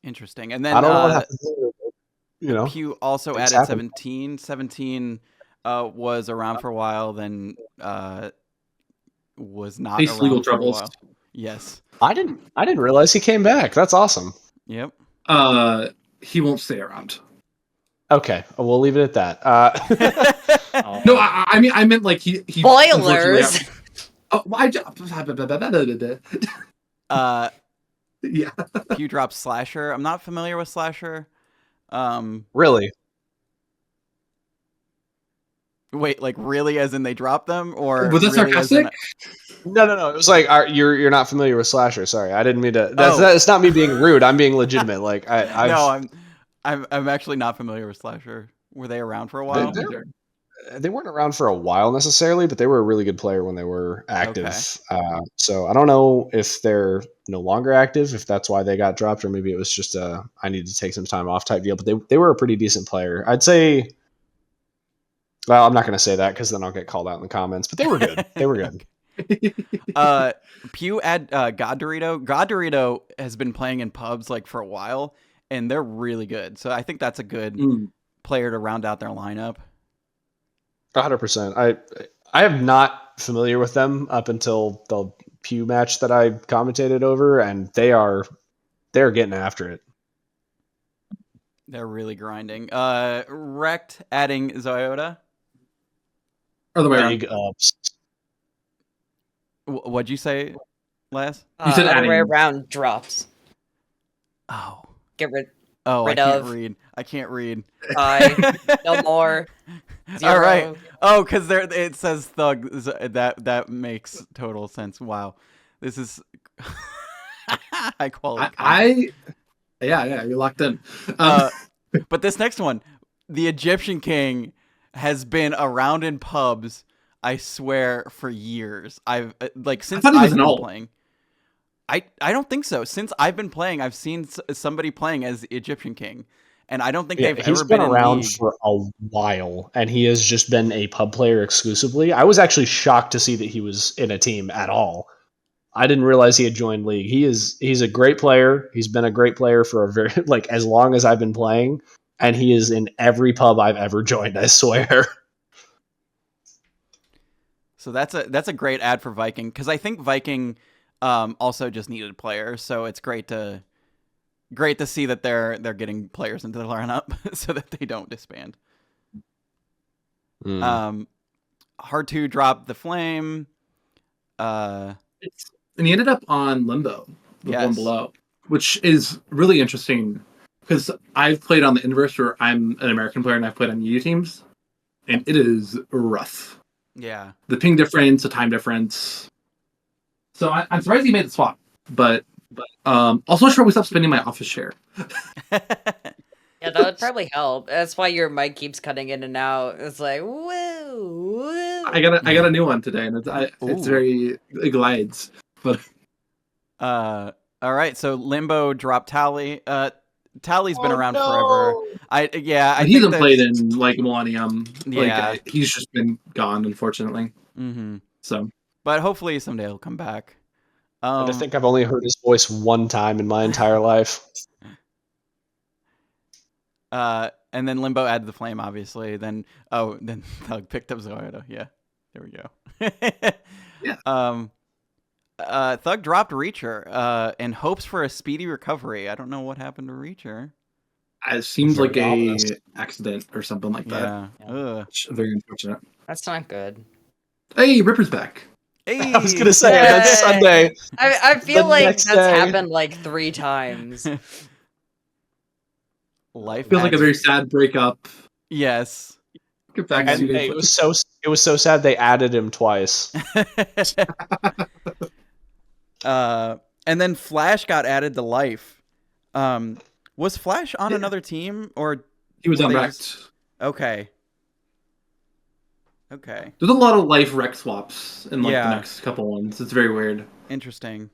Interesting. And then I don't know what happened. Pew also added happened. 17. 17 was around for a while, then was not Faced legal around for a troubles. while. Yes. I didn't realize he came back. That's awesome. Yep. He won't stay around. Okay, we'll leave it at that. No, I mean I meant like he Spoilers. Yeah. Pew dropped Slasher. I'm not familiar with Slasher. Really? Wait, like really, as in they dropped them, or was that really sarcastic? No. It was like you're not familiar with Slasher. Sorry, I didn't mean to. That's not me being rude. I'm being legitimate. Like no, I'm actually not familiar with Slasher. Were they around for a while? They weren't around for a while necessarily, but they were a really good player when they were active. Okay. So I don't know if they're no longer active, if that's why they got dropped, or maybe it was just a I need to take some time off type deal. But they were a pretty decent player. I'd say. Well, I'm not going to say that because then I'll get called out in the comments. But they were good. They were good. Pew add God Dorito. God Dorito has been playing in pubs like for a while, and they're really good. So I think that's a good player to round out their lineup. 100%. I am not familiar with them up until the Pew match that I commentated over, and they're getting after it. They're really grinding. Wrecked adding Zoyota. Other way around. Big ups. What'd you say, Les? You said other adding. way around drops. Oh. Get rid. Oh, rid I can't of. read. I can't read. No more. 0. All right. Oh, because it says thug. That makes total sense. Wow, this is high quality. Yeah, you're locked in. But this next one, the Egyptian King, has been around in pubs, I swear, for years. I've since I've been playing. I don't think so. Since I've been playing, I've seen somebody playing as the Egyptian King, and I don't think they've ever been around for a while, and he has just been a pub player exclusively. I was actually shocked to see that he was in a team at all. I didn't realize he had joined League. He's a great player. He's been a great player for a very as long as I've been playing, and he is in every pub I've ever joined, I swear. So that's a great ad for Viking, because I think Viking also just needed a player, so it's great to see that they're getting players into the lineup so that they don't disband. Hard to drop the Flame. And he ended up on Limbo, the Yes. one below, which is really interesting because I've played on the inverse where I'm an American player and I've played on EU teams, and it is rough. Yeah. The ping difference, the time difference. So I'm surprised he made the swap, but also sure we stopped spending my office share. Yeah, that would probably help. That's why your mic keeps cutting in and out. It's like woo. I got a new one today, and it's very it glides. But all right, so Limbo dropped Tally. Tally's been around forever. I he hasn't played in like Millennium. Yeah, he's just been gone, unfortunately. Mm-hmm. So, but hopefully someday he'll come back. I think I've only heard his voice one time in my entire life. And then Limbo added the flame, obviously. Then Thug picked up Zoido. Yeah, there we go. Yeah. Thug dropped Reacher in hopes for a speedy recovery. I don't know what happened to Reacher. It seems like Very a ominous. accident or something like Yeah. that. Ugh. Very unfortunate. That's not good. Hey, Ripper's back. Hey, I was gonna say that's Yay. Sunday. I feel The like next that's day. happened like 3 times. Life Feels like a adds- very sad breakup. Yes. Get back And to you hey, guys. it was so sad they added him twice. And then Flash got added to life. Was Flash on another team or He was were on they Wrecked. just- Okay. Okay. There's a lot of life wreck swaps in like Yeah. the next couple ones. It's very weird. Interesting.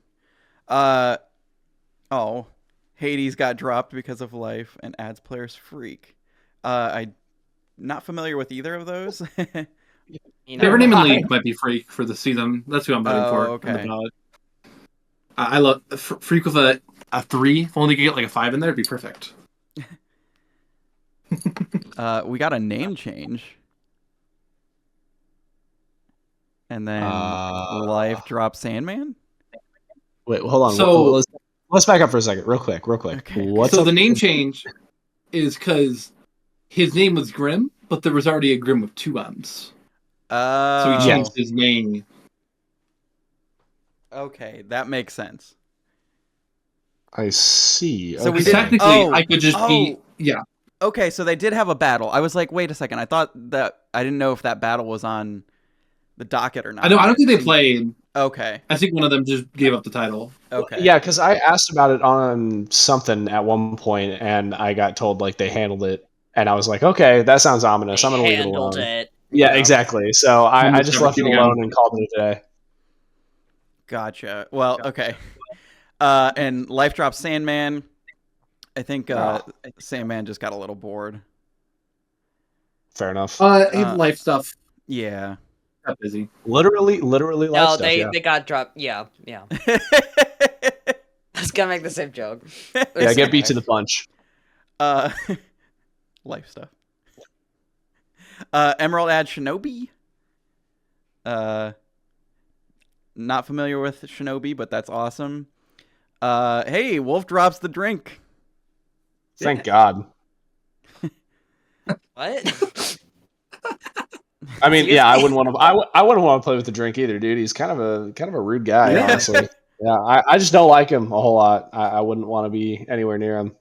Hades got dropped because of life and adds players freak. I not familiar with either of those. You know, Favorite name in league might be Freak for the season. That's who I'm voting for. Oh, On the okay. ballot. I love Freak with a 3. If only you could get like a 5 in there, it'd be perfect. We got a name change. And then life dropped Sandman? Wait, hold on. So- let's back up for a second, real quick. Okay. What's So up? the name change is because his name was Grim, but there was already a Grim with 2 M's. So he changed his name. Okay, that makes sense. I see. So we Because did- technically, I could just be... oh. Yeah. Okay, so they did have a battle. I was like, wait a second. I thought that I didn't know if that battle was on the docket or not. I don't think they played. Okay. I think one of them just gave up the title. Okay. Yeah, because I asked about it on something at one point, and I got told like they handled it, and I was like, okay, that sounds ominous. I'm gonna leave it handled alone. it. Yeah, Yeah. exactly. So I Almost just never left it seen again. alone and called it a day. Gotcha. Well, okay. And life dropped Sandman. I think Sandman just got a little bored. Fair enough. Life stuff. Yeah. Got busy. Literally life No, stuff. they Yeah. they got dropped. Yeah. I was gonna make the same joke. Yeah, get beat to the punch. Life stuff. Emerald adds Shinobi. Not familiar with Shinobi, but that's awesome. Hey, Wolf drops the drink. Thank God. What? I mean, Excuse yeah, I me? wouldn't want to. I wouldn't want to play with the drink either, dude. He's kind of a rude guy, Yeah. honestly. Yeah, I just don't like him a whole lot. I wouldn't want to be anywhere near him.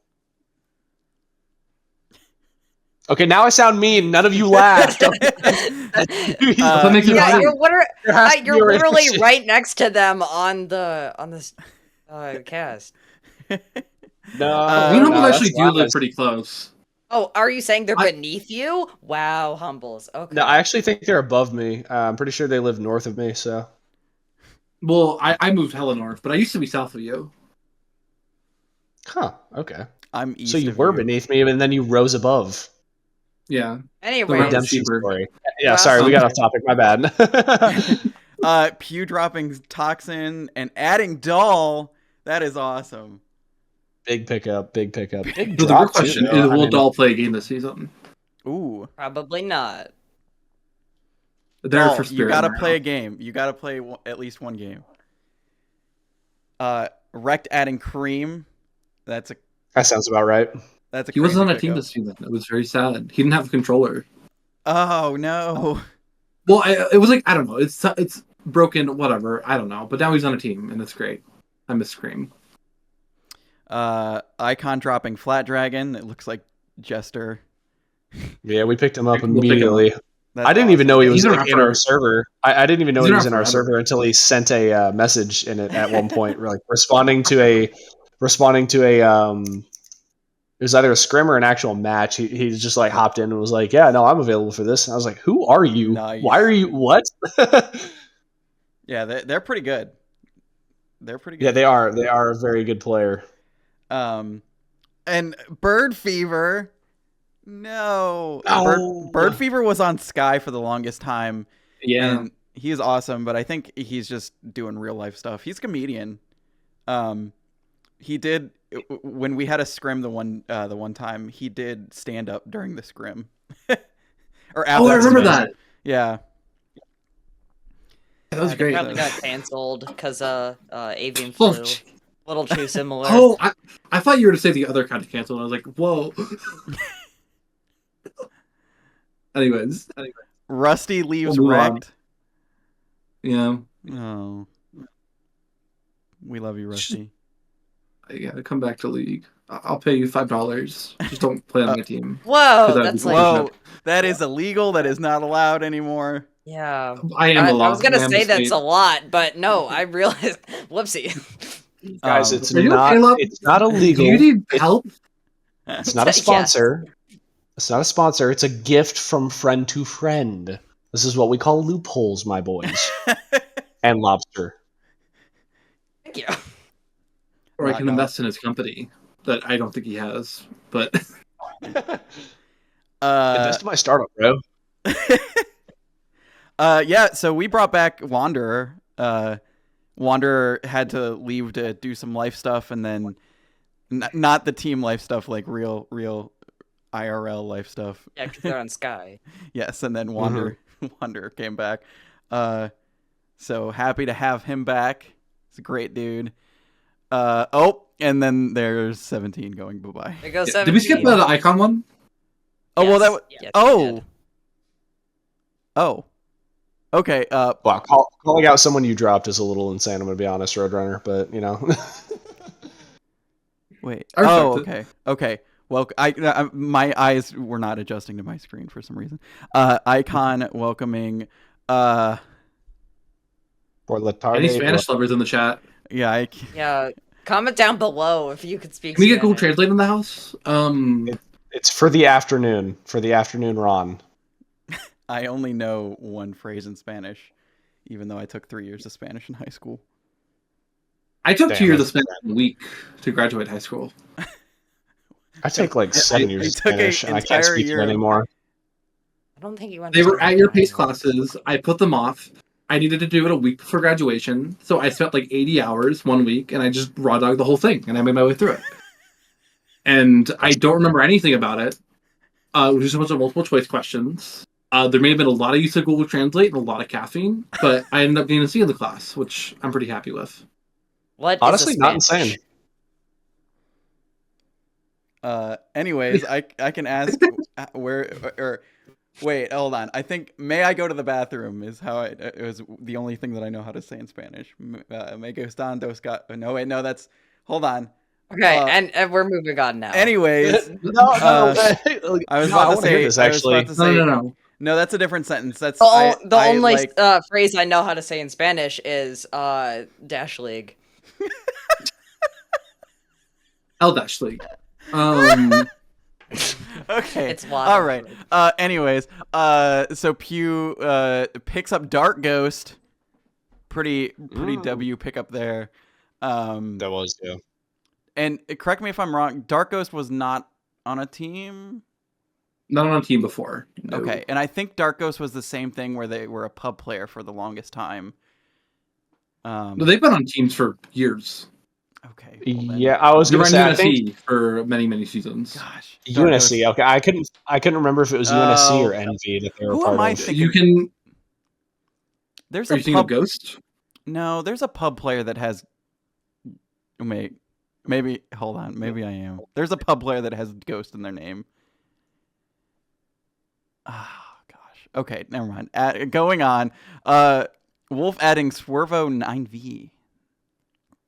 Okay, now I sound mean. None of you laughed. That makes it Yeah, funny. you're literally right next to them on this cast. No, We no, people that's actually do lies. live pretty close. Oh, are you saying they're beneath you? Wow, humbles. Okay. No, I actually think they're above me. I'm pretty sure they live north of me. So, Well, I moved hella north, but I used to be south of you. huh? Okay. I'm east So you of were you. beneath me, and then you rose above. Yeah. Anyway, Right. Redemption cheaper. story. Yeah, sorry, we got off topic. My bad. Pew dropping Toxin and adding Doll. That is awesome. Big pickup. Big pickup. Big So the real drop, too, question though. is, I will mean, Doll play a game this season? Ooh. probably not. They're Doll, for you Spirit gotta right play now. a game. You gotta play at least one game. Wrecked adding Cream. That's a That sounds about right. He wasn't on crazy a team pickup. this season. It was very sad. He didn't have a controller. Oh no. Well, it was like, I don't know. It's broken, whatever. I don't know. But now he's on a team, and it's great. I miss Scream. Icon dropping Flat Dragon. It looks like Jester. Yeah, we picked him up We'll pick him immediately. That's I didn't even know he was He's like, around in our forever. server. I didn't even know He's he was around in our forever. server until he sent a message in it at one point, like responding to a it was either a scrim or an actual match. He just like hopped in and was like, "Yeah, no, I'm available for this." And I was like, "Who are you? Nice. Why are you what?" Yeah, they're pretty good. They're pretty good. Yeah, they are. They are a very good player. And Bird Fever. No. No. Bird Fever was on Sky for the longest time. Yeah. And he's awesome, but I think he's just doing real life stuff. He's a comedian. He did when we had a scrim the one time, he did stand up during the scrim. Or after I remember scrim. that. Yeah. That was They great. probably got canceled because avian Oh, flu. A little too similar. Oh, I thought you were to say the other kind of cancel. I was like, whoa. Anyways. Rusty leaves We'll move on. wrecked. Yeah. Oh. We love you, Rusty. Yeah, come back to League. I'll pay you $5. Just don't play on my team. Whoa, that'd that's be like Whoa, that is illegal. That is not allowed anymore. yeah. I am the law. I was gonna I am say the that's state. a lot, but no, I realized. Whoopsie. Guys, it's Are you not. okay, love? It's not illegal. Do you need help? It's not a sponsor. It's not a sponsor. It's a gift from friend to friend. This is what we call loopholes, my boys. And lobster. Thank you. Or I can invest in his company that I don't think he has. But invest in my startup, bro. Yeah, so we brought back Wanderer. Wanderer had to leave to do some life stuff, and then not the team life stuff, like real IRL life stuff. Yeah, because they're on Sky. Yes, and then Wanderer came back. So happy to have him back. He's a great dude. And then there's 17 going bye-bye. There goes did we skip the icon one? Oh, well, that was... Yes, Oh. Okay, Wow, calling out someone you dropped is a little insane, I'm going to be honest, Roadrunner, but, you know. Wait. I Oh, respect it. okay. Well, my eyes were not adjusting to my screen for some reason. Icon welcoming... For La Tarde. Any Spanish lovers in the chat? Yeah, Yeah, comment down below if you could speak Can we get Google Spanish. Translate in the house? It's for the afternoon. For the afternoon, Ron. I only know one phrase in Spanish, even though I took 3 years of Spanish in high school. I took 2 Damn, years of Spanish in a week to graduate high school. I take like 7 years of took an Spanish, and I can't entire speak it year. anymore. I don't think you They were understand at your that. pace classes. I put them off. I needed to do it a week before graduation, so I spent like 80 hours 1 week, and I just raw dogged the whole thing, and I made my way through it. And I don't remember anything about it. It was just a bunch of multiple choice questions. There may have been a lot of use of Google Translate and a lot of caffeine, but I ended up getting a C in the class, which I'm pretty happy with. What is Honestly, a not Spanish? insane. Anyways, I can ask wait, hold on. I think "may I go to the bathroom" is how it was the only thing that I know how to say in Spanish. Me gustan dos no, wait, no, that's hold on. Okay, and we're moving on now. Anyways, No, I was about to say this, actually. No, that's a different sentence. That's the only like, phrase I know how to say in Spanish is Dash League. El Dash League. Okay. It's wild. All right. Anyways, so Pew picks up Dark Ghost. Pretty W pickup there. That was, yeah. And correct me if I'm wrong. Dark Ghost was not on a team. Not on a team before. No. Okay, and I think Dark Ghost was the same thing where they were a pub player for the longest time. No, they've been on teams for years. Okay. Yeah, I was They were going to on say, I think UNSC for many seasons. Gosh. UNSC. Okay, I couldn't remember if it was UNSC or Envy that they were Who part am I of. thinking? You can. There's Are a you thinking of pub. Ghost? No, there's a pub player that has. Maybe hold on. Maybe I am. There's a pub player that has Ghost in their name. Oh gosh. Okay, never mind. Going on. Wolf adding Swervo 9V.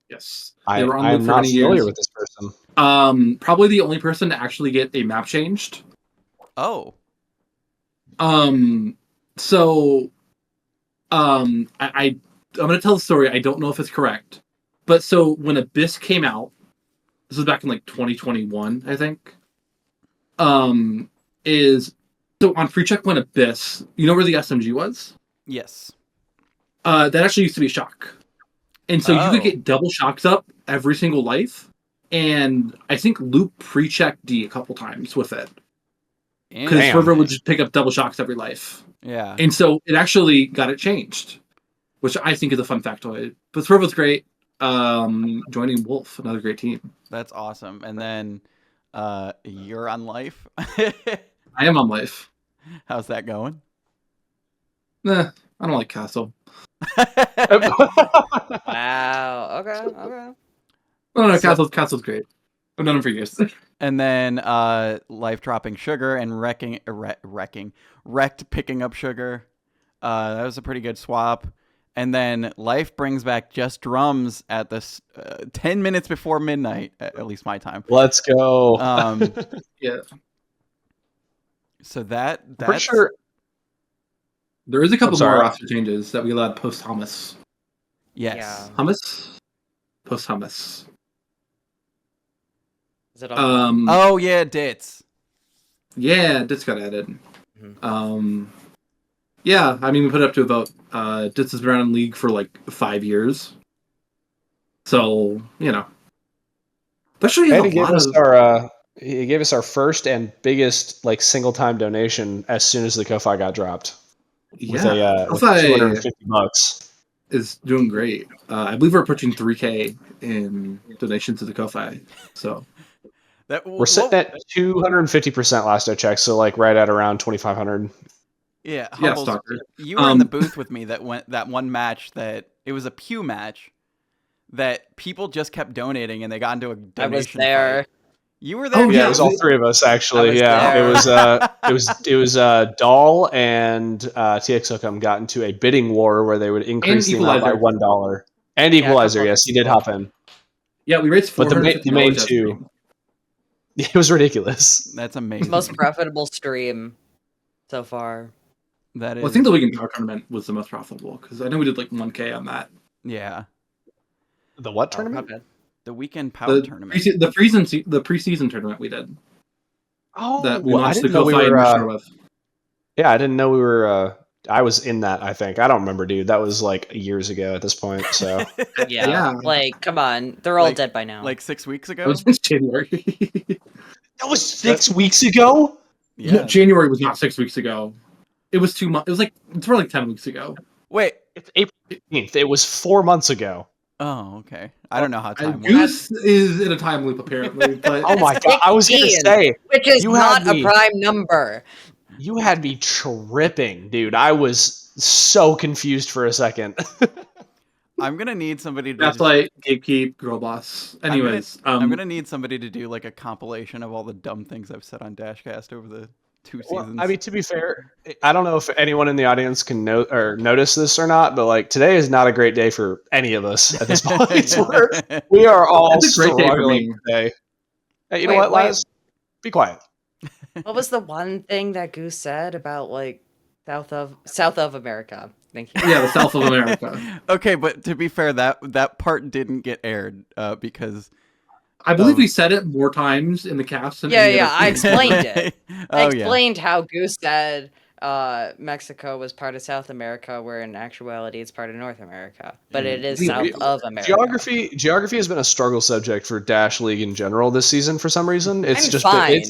Yes. I were on am Loop for not many familiar years. with this person. Probably the only person to actually get a map changed. Oh. So, I'm gonna tell the story. I don't know if it's correct, but so when Abyss came out, this was back in like 2021, I think. So on free checkpoint Abyss, you know where the SMG was? Yes. That actually used to be a shock, and so you could Oh. get double shocks up every single life. And I think Loop pre-checked D a couple times with it. Because Damn. Swervo would just pick up double shocks every life. Yeah. And so it actually got it changed, which I think is a fun factoid. But Swervo's great. joining Wolf, another great team. That's awesome. And then you're on life. I am on life. How's that going? Nah, I don't like Castle. Wow. Okay. Okay. No, Castle's great. I've known him for years. And then life dropping sugar and wrecked picking up sugar. That was a pretty good swap. And then life brings back just drums at this 10 minutes before midnight, at least my time. Let's go. Yeah. So that's pretty sure there is a couple more roster changes that we allowed post hummus. Yes. Yeah. Hummus? Post hummus. Is it on? Oh yeah, Dits. Yeah, Dits got added. Mm-hmm. Yeah, I mean we put it up to a vote. Dits has been around in league for like 5 years. So, you know. Especially and he gave us our first and biggest like single time donation as soon as the Ko-Fi got dropped. With $250. Is doing great. I believe we're approaching 3K in donations to the Ko-Fi. So we're sitting at 250% last I checked, so like right at around 2,500. Yeah, Humbles, Stalker. You were in the booth with me that one match that it was a Pew match that people just kept donating and they got into a donation. I was there. Fight. You were there. Oh yeah, it was all three of us actually. Yeah, it was Doll and TX Hookem got into a bidding war where they would increase the amount by $1. And Equalizer, yes, he did hop in. Yeah, we raised $450. But the main two, it was ridiculous. That's amazing. Most profitable stream so far. That is. Well, I think the Weekend Power Tournament was the most profitable because I know we did like 1K on that. Yeah. The what tournament? The Weekend Power Tournament. The preseason tournament we did. Oh, that we launched the Ko-Fi with. Yeah, I didn't know we were. I was in that. I think I don't remember, dude. That was like years ago at this point. So yeah, like come on, they're all dead by now. Like 6 weeks ago. It was in January. That was 6 weeks ago. Yeah, no, January was not 6 weeks ago. It was 2 months. It was like it's probably like 10 weeks ago. Wait, it's April 15th. It was 4 months ago. Oh, okay. I don't know how time works. Goose is in a time loop apparently. But oh my god, I was gonna say, which is not a prime number. You had me tripping, dude. I was so confused for a second. I'm gonna need somebody to. That's like Gatekeep, Girl Boss. Anyways, I'm gonna need somebody to do like a compilation of all the dumb things I've said on DASHCAST over the 2 seasons. I mean, to be fair, I don't know if anyone in the audience can notice this or not, but like today is not a great day for any of us at this point. we are all struggling today. Hey, you know what, Laz? Be quiet. What was the one thing that Goose said about like South of America? Thank you. Yeah, the South of America. Okay, but to be fair, that part didn't get aired because I believe we said it more times in the cast. Yeah, I explained it. I explained how Goose said Mexico was part of South America, where in actuality it's part of North America, but it is South of America. Geography has been a struggle subject for Dash League in general this season for some reason. It's I'm just fine.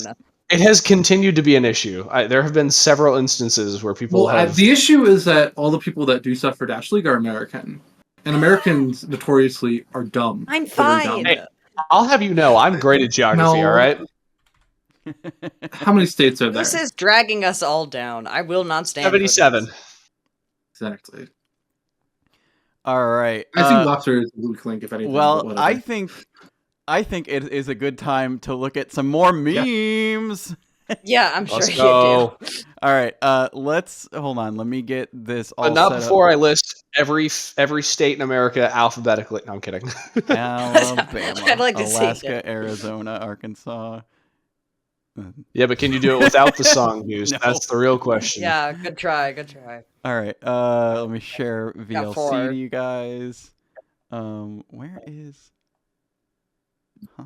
It has continued to be an issue. There have been several instances where people have. The issue is that all the people that do stuff for Dash League are American, and Americans notoriously are dumb. I'm fine. Hey, I'll have you know, I'm great at geography. All right. How many states are there? This is dragging us all down. I will not stand. 77. Exactly. All right. I think Lobster is the weak link, if anything. Well, I think it is a good time to look at some more memes. Yeah, I'm sure Let's you go. do. All right, let's hold on. Let me get this all. But not set before up. I list every state in America alphabetically. No, I'm kidding. Alabama, I'd like to see Alaska, it. Arizona, Arkansas. Yeah, but can you do it without the song views? No. That's the real question. Yeah, good try, good try. All right, let me share Got VLC 4. to you guys. Where is? Huh?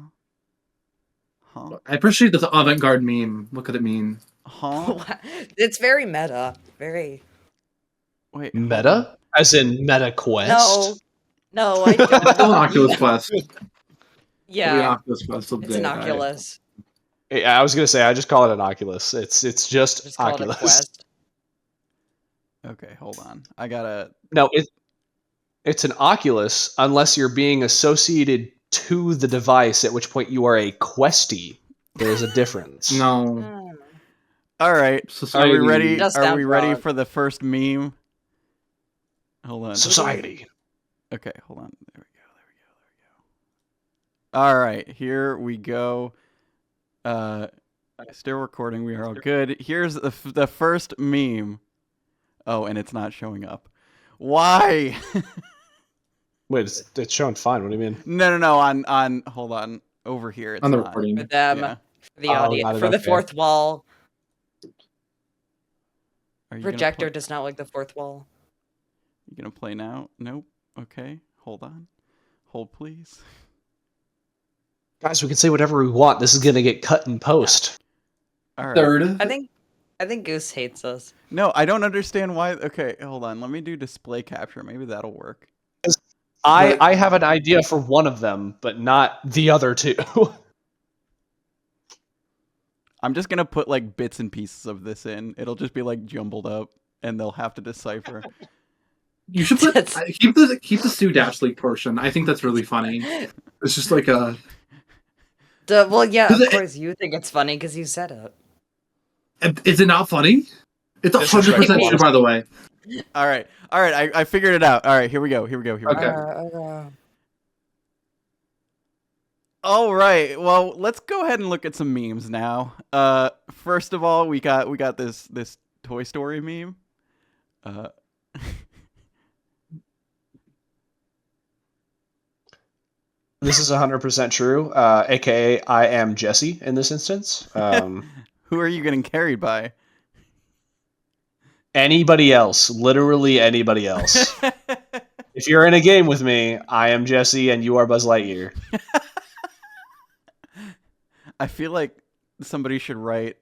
I appreciate this avant-garde meme. What could it mean? Huh? It's very meta. Very. Wait. Meta? As in Meta Quest? No, I Still an don't. Oculus Quest. Yeah, Oculus Quest it's an Oculus. I was gonna say I just call it an Oculus. It's just Just call it a Oculus. Quest. Okay, hold on. I gotta. No, It's an Oculus unless you're being associated to the device, at which point you are a Questie. There's a difference. No. All right. Society. Are we ready? Just Are we sounds ready wrong. for the first meme? Hold on. Society. Okay, hold on. There we go. All right, here we go. Still recording. We are all good. Here's the first meme. Oh, and it's not showing up. Why? Wait, it's showing fine. What do you mean? No. On hold on. Over here, it's On the not. recording. For them, Yeah. for the Oh, audience, got it, for the okay. fourth wall. Are you Projector gonna does not like the fourth wall. You gonna play now? Nope. Okay, hold on. Hold, please. Guys, we can say whatever we want. This is gonna get cut in post. All right. Third. I think Goose hates us. No, I don't understand why. Okay, hold on. Let me do display capture. Maybe that'll work. I have an idea for one of them, but not the other two. I'm just gonna put like bits and pieces of this in. It'll just be like jumbled up, and they'll have to decipher. You should put keep the Sue Dash League portion. I think that's really funny. It's just like a. Well, yeah, Does of it- course you think it's funny because you said it. Is it not funny? It's 100% true, by the way. All right. I figured it out. All right, here we go. Okay. All right. Well, let's go ahead and look at some memes now. First of all, we got this Toy Story meme. This is 100% true. AKA, I am Jesse in this instance. Who are you getting carried by? Anybody else, literally anybody else. If you're in a game with me, I am Jesse and you are Buzz Lightyear. I feel like somebody should write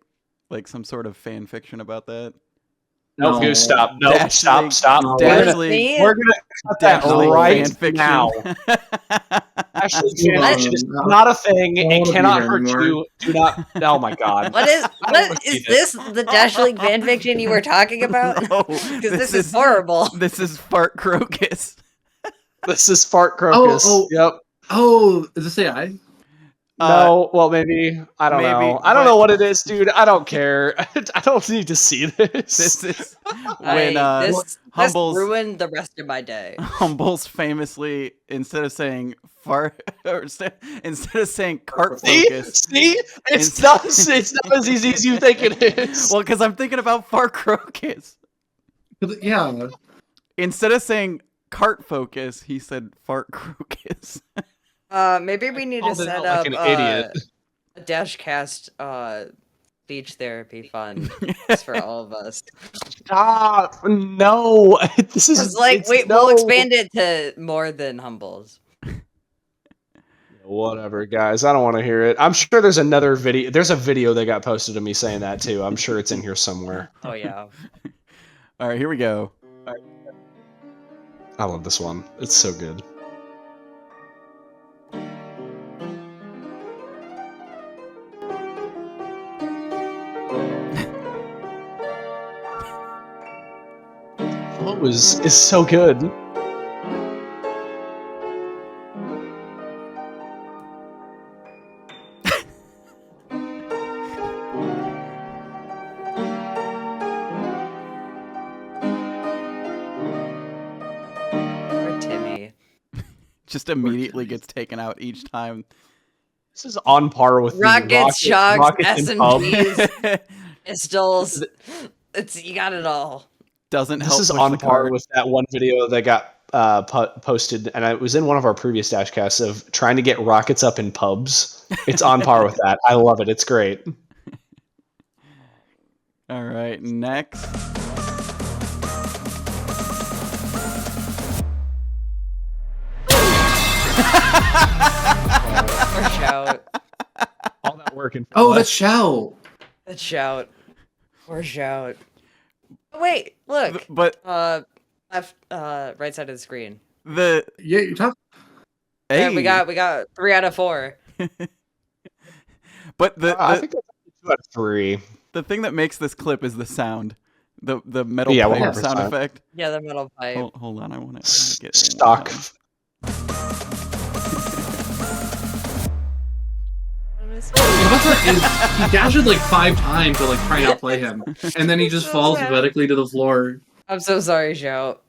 like some sort of fan fiction about that. Nope, Goose, stop. Nope, Dash stop, League- stop. Dash League- We're gonna cut that Dash League right fan fiction. now. Actually, Hold on. it's not a thing. I don't It wanna be cannot here hurt anymore. you. Do not. Oh my god. What is wanna see this the Dash League fanfiction you were talking about? No, Because this is horrible. This is Fart Crocus. This is Fart Crocus. Oh. Yep. Oh, is this AI? No, well, maybe. I don't maybe, know. I don't but- know what it is, dude. I don't care. I don't need to see this. This is when This Humbles ruined the rest of my day. Humbles famously, instead of saying fart, or instead of saying cart See? focus. See? It's not as easy as you think it is. Well, because I'm thinking about Fart Crocus. Yeah. Instead of saying cart focus, he said Fart Crocus. Maybe we need to Called it set out up like an idiot. a DashCast speech therapy fund just for all of us. Stop! No, this is It's like we'll expand it to more than Humbles. Whatever, guys. I don't want to hear it. I'm sure there's another video. There's a video that got posted of me saying that too. I'm sure it's in here somewhere. Oh yeah. All right, here we go. I love this one. It's so good. Oh, is so good. Poor Timmy. Just immediately gets taken out each time. This is on par with the Rockets, shocks, Rockets and Pub. SMGs, pistols. You got it all. Doesn't help. This is push on the par cart. with that one video that got posted, and it was in one of our previous DashCasts of trying to get rockets up in pubs. It's on par with that. I love it. It's great. All right, next. Or shout. All that work in Oh, that's Shell. Let's shout. Or shout. Oh, wait, look. But Left, right side of the screen. the Yeah, you're talking. hey, Yeah, we got 3 out of 4. but I think that's 2 out of 3. the thing that makes this clip is the sound. The metal Yeah, pipe 100%. sound effect. Yeah, the metal pipe. Hold on, I want to get it Stock. one more time. The best part is he dashes like 5 times to like try and outplay him, and then he just So falls sad. vertically to the floor. I'm so sorry, Shout.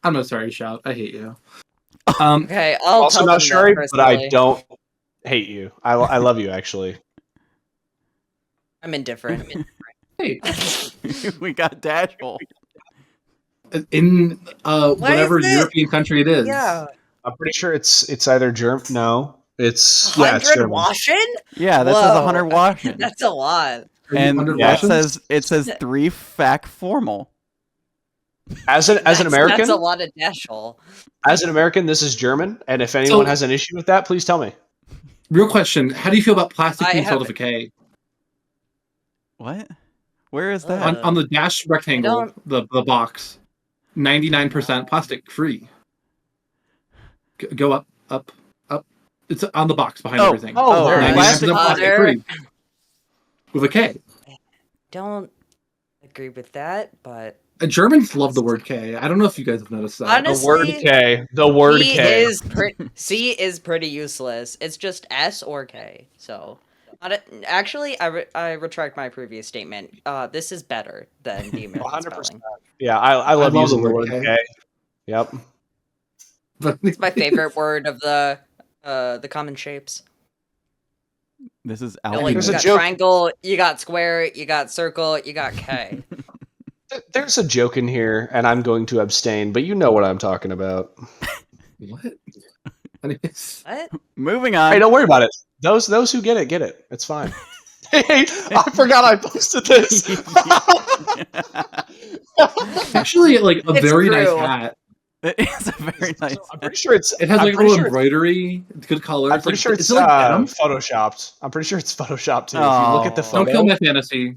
I'm not sorry, Shout. I hate you. Okay, I'll Also tell not them sure, that but I personally. don't hate you. I love you actually. I'm indifferent. Hey, We got Dashful. in whatever is it? European country it is. Yeah. I'm pretty sure it's either German. No, it's yeah, it's 100 German. washing? Yeah, that says 100 washing. That's a lot. And 100 Yeah. it says 3 fac formal. As an American, That's a lot of Dashful. as an American, this is German, and if anyone has an issue with that, please tell me. Real question: how do you feel about plastic I being spelled have- with a K? What? Where is that? On the dash rectangle, the box, 99% plastic free. Go up. It's on the box behind everything. Oh, there it is. 99% plastic free. With a K. Don't agree with that, but Germans love the word K. I don't know if you guys have noticed that. Honestly, The word K. The word C K. C is pretty useless. It's just S or K. So, actually, I retract my previous statement. This is better than the American 100%. spelling. Yeah, I love love using the the word word K. K. Yep. But It's my favorite word of the common shapes. This is You know, Alpha. like, There's you a got joke. triangle, you got square, you got circle, you got K. There's a joke in here, and I'm going to abstain, but you know what I'm talking about. What? Anyways, What? Moving on. Hey, don't worry about it. Those who get it. It's fine. Hey, I forgot I posted this. actually, like a It's very nice true. hat. It's a very nice. I'm pretty sure it's. It has I'm like a pretty little sure it's- embroidery. It's good color. I'm pretty sure is it's it like denim? photoshopped. I'm pretty sure it's photoshopped too. If you look at the Oh. photo, Don't kill my fantasy.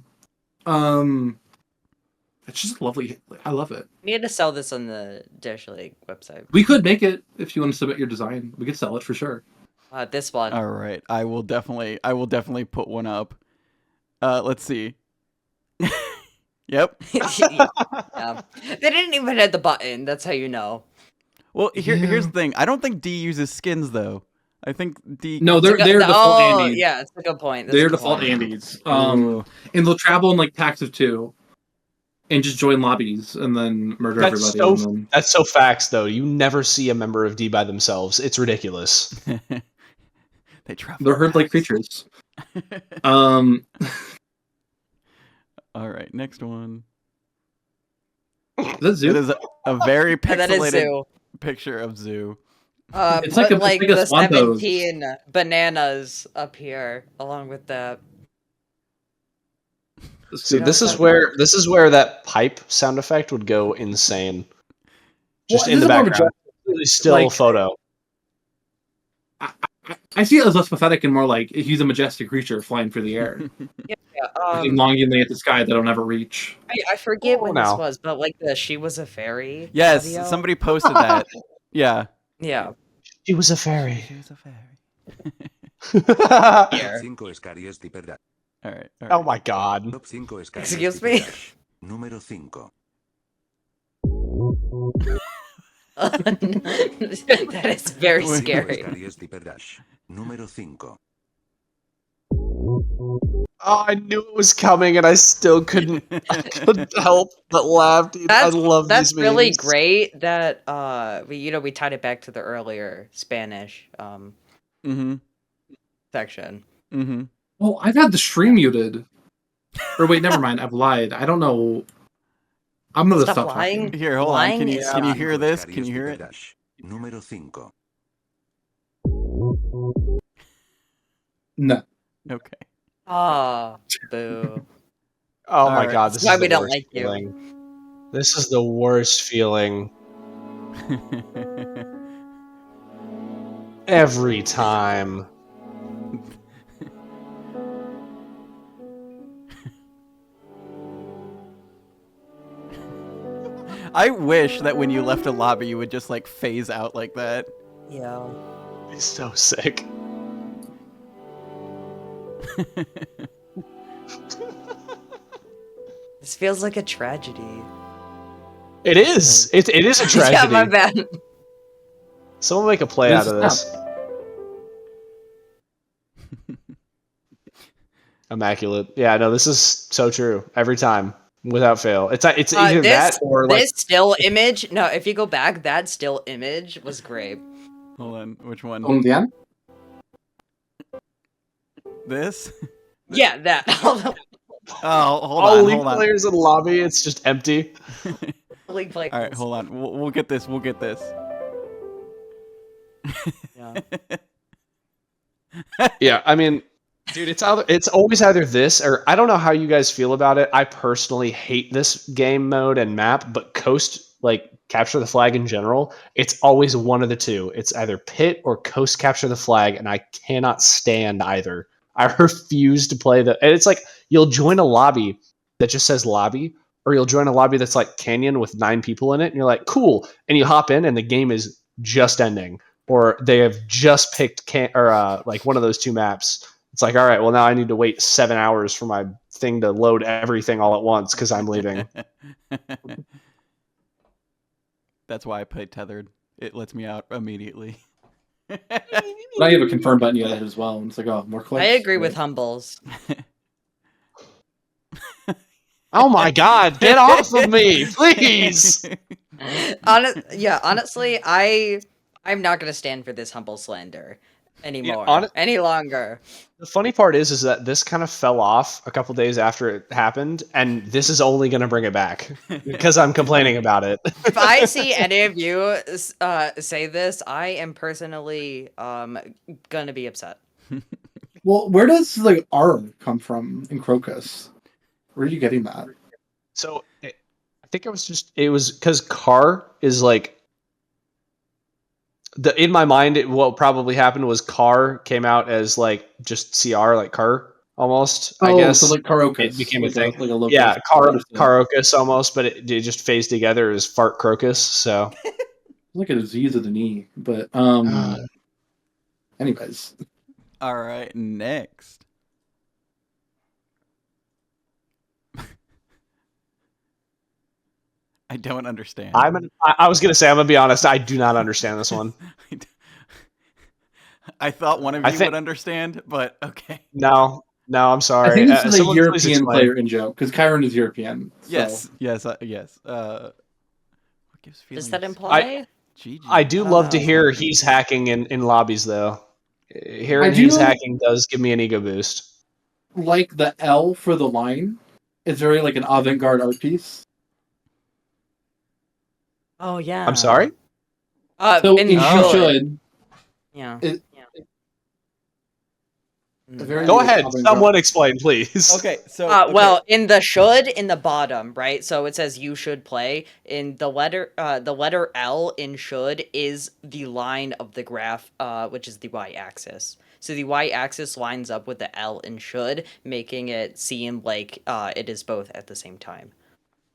It's just lovely. I love it. We need to sell this on the Dash League website. We could make it if you want to submit your design. We could sell it for sure. This one. All right, I will definitely put one up. Let's see. Yep. Yeah. They didn't even hit the button. That's how you know. Well, here's the thing. I don't think D uses skins though. I think D. No, they're default Andes. Yeah, it's a good point. They're default Andes. And they'll travel in like packs of 2, and just join lobbies and then murder everybody. And then... That's so facts though. You never see a member of D by themselves. It's ridiculous. They travel. They're herd-like creatures. All right, next one. Is that Zoo? It is a very That is pixelated Zoo. picture of Zoo. It's Put like a the swan pose. 17 bananas up here along with that. See, this is where that pipe sound effect would go insane. Just Well, in the this is more of a background, really still like- photo. I see it as less pathetic and more like he's a majestic creature flying through the air, Yeah, looking longingly at the sky that I'll never reach. I forget when this now. was, but like the She Was a Fairy. Yes, audio. somebody posted that. Yeah. Yeah. She was a fairy. She was a fairy. Here. 5 Escaries de Perdash. All right. Oh my god. Top 5 Escaries Excuse de me? Perdash. Número 5. That is very scary. Escaries de Perdash. Número 5. Oh, I knew it was coming, and I still couldn't help but laugh, dude. I love That's these really memes. great that we tied it back to the earlier Spanish section. Mm-hmm. Oh, I've had the stream muted. Or wait, never mind. I've lied. I don't know. I'm gonna stop lying. talking. Here, hold on. Can you hear this? Can you hear it? Número 5. No. Okay. Oh, boo. Oh my right. god, this That's why is we the don't worst like you. feeling. This is the worst feeling every time. I wish that when you left a lobby, you would just like phase out like that. Yeah. He's so sick. This feels like a tragedy. It is. It is a tragedy. Yeah, my bad. Someone make a play out of this. Immaculate. Yeah, no, this is so true. Every time, without fail. It's either that or like this still image. No, if you go back, that still image was great. Hold on, which one? ¿Dónde? This? Yeah, that. Oh, hold all on, league hold on. players in the lobby. It's just empty. League players. All right, hold on. We'll get this. We'll get this. Yeah. Yeah, I mean, dude, it's always either this or I don't know how you guys feel about it. I personally hate this game mode and map, but Coast, like capture the flag in general, it's always one of the two. It's either pit or Coast capture the flag, and I cannot stand either. I refuse to play and it's like you'll join a lobby that just says lobby, or you'll join a lobby that's like Canyon with 9 people in it, and you're like, cool, and you hop in and the game is just ending. Or they have just picked like one of those 2 maps. It's like, all right, well now I need to wait 7 hours for my thing to load everything all at once because I'm leaving. That's why I played Tethered. It lets me out immediately. But I have a confirm button yet as well. And it's like, oh, more clicks. I agree with Humbles. Oh my god, get off of me, please! Honestly, I'm not gonna stand for this Humble slander anymore. Any longer. The funny part is that this kind of fell off a couple days after it happened, and this is only going to bring it back because I'm complaining about it. If I see any of you say this, I am personally gonna be upset. Well, where does like R come from in Crocus? Where are you getting that? So I think it was because car is like in my mind, what probably happened was car came out as like just CR, like car almost. I guess so like Karocus. It became a like thing. like a local Yeah, Karocus almost, but it just phased together as fart crocus. So like a disease of the knee. But anyways. All right, next. I don't understand. I was gonna say, I'm gonna be honest. I do not understand this one. I thought one of you would understand, but okay. No, I'm sorry. I think this is a Someone please European explain. player in joke because Chiron is European. So. Yes. What gives Does that feelings? imply? I do love to hear he's hacking in lobbies though. Hearing he's hacking does give me an ego boost. Like the L for the line is very like an avant-garde art piece. Oh yeah. I'm sorry? So in should. Yeah. Go ahead. Someone explain, please. Okay, so well, in the bottom, right? So it says you should play. In the letter L in should is the line of the graph, which is the y-axis. So the y-axis lines up with the L in should, making it seem like it is both at the same time.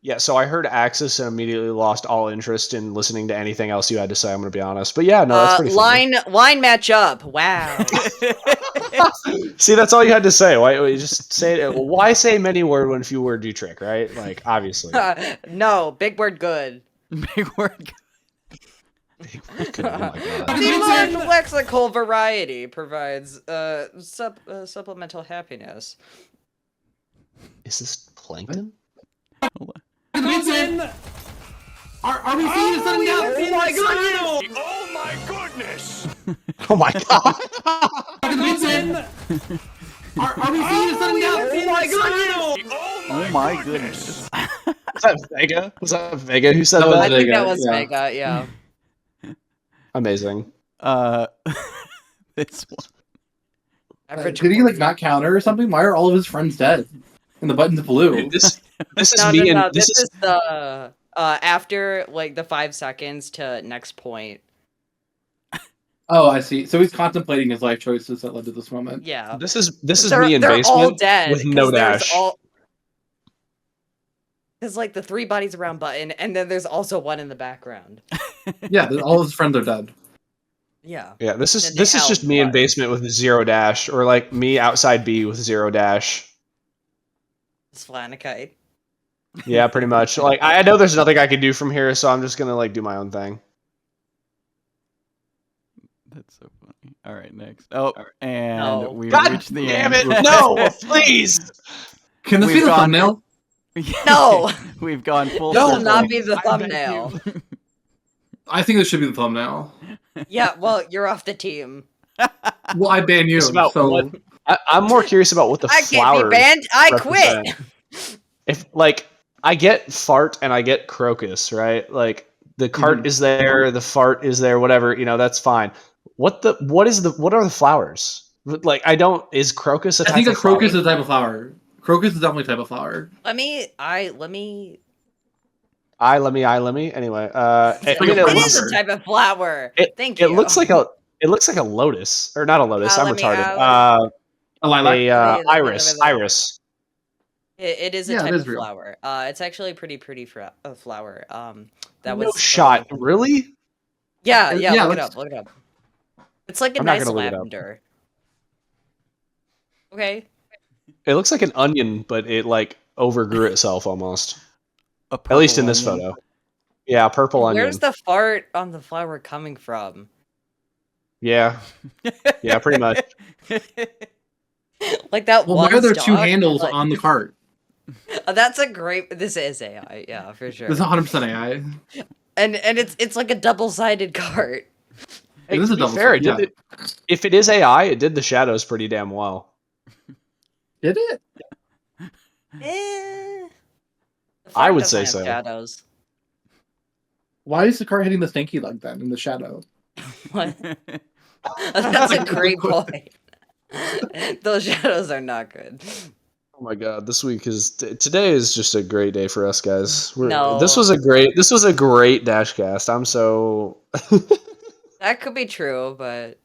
Yeah, so I heard Axis and immediately lost all interest in listening to anything else you had to say, I'm going to be honest. But yeah, no, that's pretty funny. Line match up. Wow. See, that's all you had to say. Why you just say it? Why say many word when few word do trick, right? Like, obviously. No, big word good. Big word good. Big word good. Oh my god. The more lexical variety provides supplemental happiness. Is this plankton? Hold on. Listen! Are we seeing a sudden death? Oh my goodness! Oh my goodness! Oh my god! Listen! Are we seeing a sudden death? Oh my goodness! Oh my goodness. Was that Vega? Was that Vega who said that? I think that was Vega, yeah. Amazing. This one. Did he like not counter or something? Why are all of his friends dead? And the button's blue. This is No, me no, no. and This is the after like the 5 seconds to next point. Oh, I see. So he's contemplating his life choices that led to this moment. Yeah. This is They're me in all basement dead with no dash. There's like the 3 bodies around button, and then there's also one in the background. Yeah, all his friends are dead. Yeah. Yeah, this is just me in basement with 0 dash, or like me outside B with 0 dash. Slanakite. Yeah, pretty much. Like I know there's nothing I can do from here, so I'm just gonna like do my own thing. That's so funny. All right, next. Oh, and No. we've God reached the damn end. it! No, please. Can this be We've the gone- thumbnail? No. We've gone full This circle. will not be the I beg thumbnail. I think this should be the thumbnail. Yeah, well, you're off the team. Well, I ban you, It's about so what- I'm more curious about what the I can't flowers be banned. I quit. represent. If like I get fart and I get crocus, right? Like the cart is there, the fart is there, whatever, that's fine. What are the flowers? Like I don't is crocus a I type think a of crocus flower? is a type of flower. Crocus is definitely a type of flower. Let me. Anyway, It is a type of flower. Thank you. It looks like a lotus, or not a lotus. I'm let me retarded. out. A lilac. Iris. It is a Yeah, it type is of real. flower. It's actually a pretty flower. That No was shot. Really? Yeah, Yeah, look it let's- up. Look it up. It's like a I'm not nice gonna look it up. lavender. Okay. It looks like an onion, but it like overgrew itself almost. A At least in purple this onion. photo. Yeah, purple onion. Where's the fart on the flower coming from? Yeah. Yeah, pretty much. Like that Well, one. why are there two stalk, handles like- on the cart? That's a great. This is AI. Yeah, for sure. This is 100% AI. And it's like a double-sided cart. Hey, It is to a be double fair, sided, if it is AI, it did the shadows pretty damn well. Did it? Eh. The I fart would doesn't say have so. Shadows. Why is the cart hitting the stanky like that in the shadow? What? That's a great point. Those shadows are not good. Oh my god, today is just a great day for us guys. No. This was a great DashCast. I'm so That could be true, but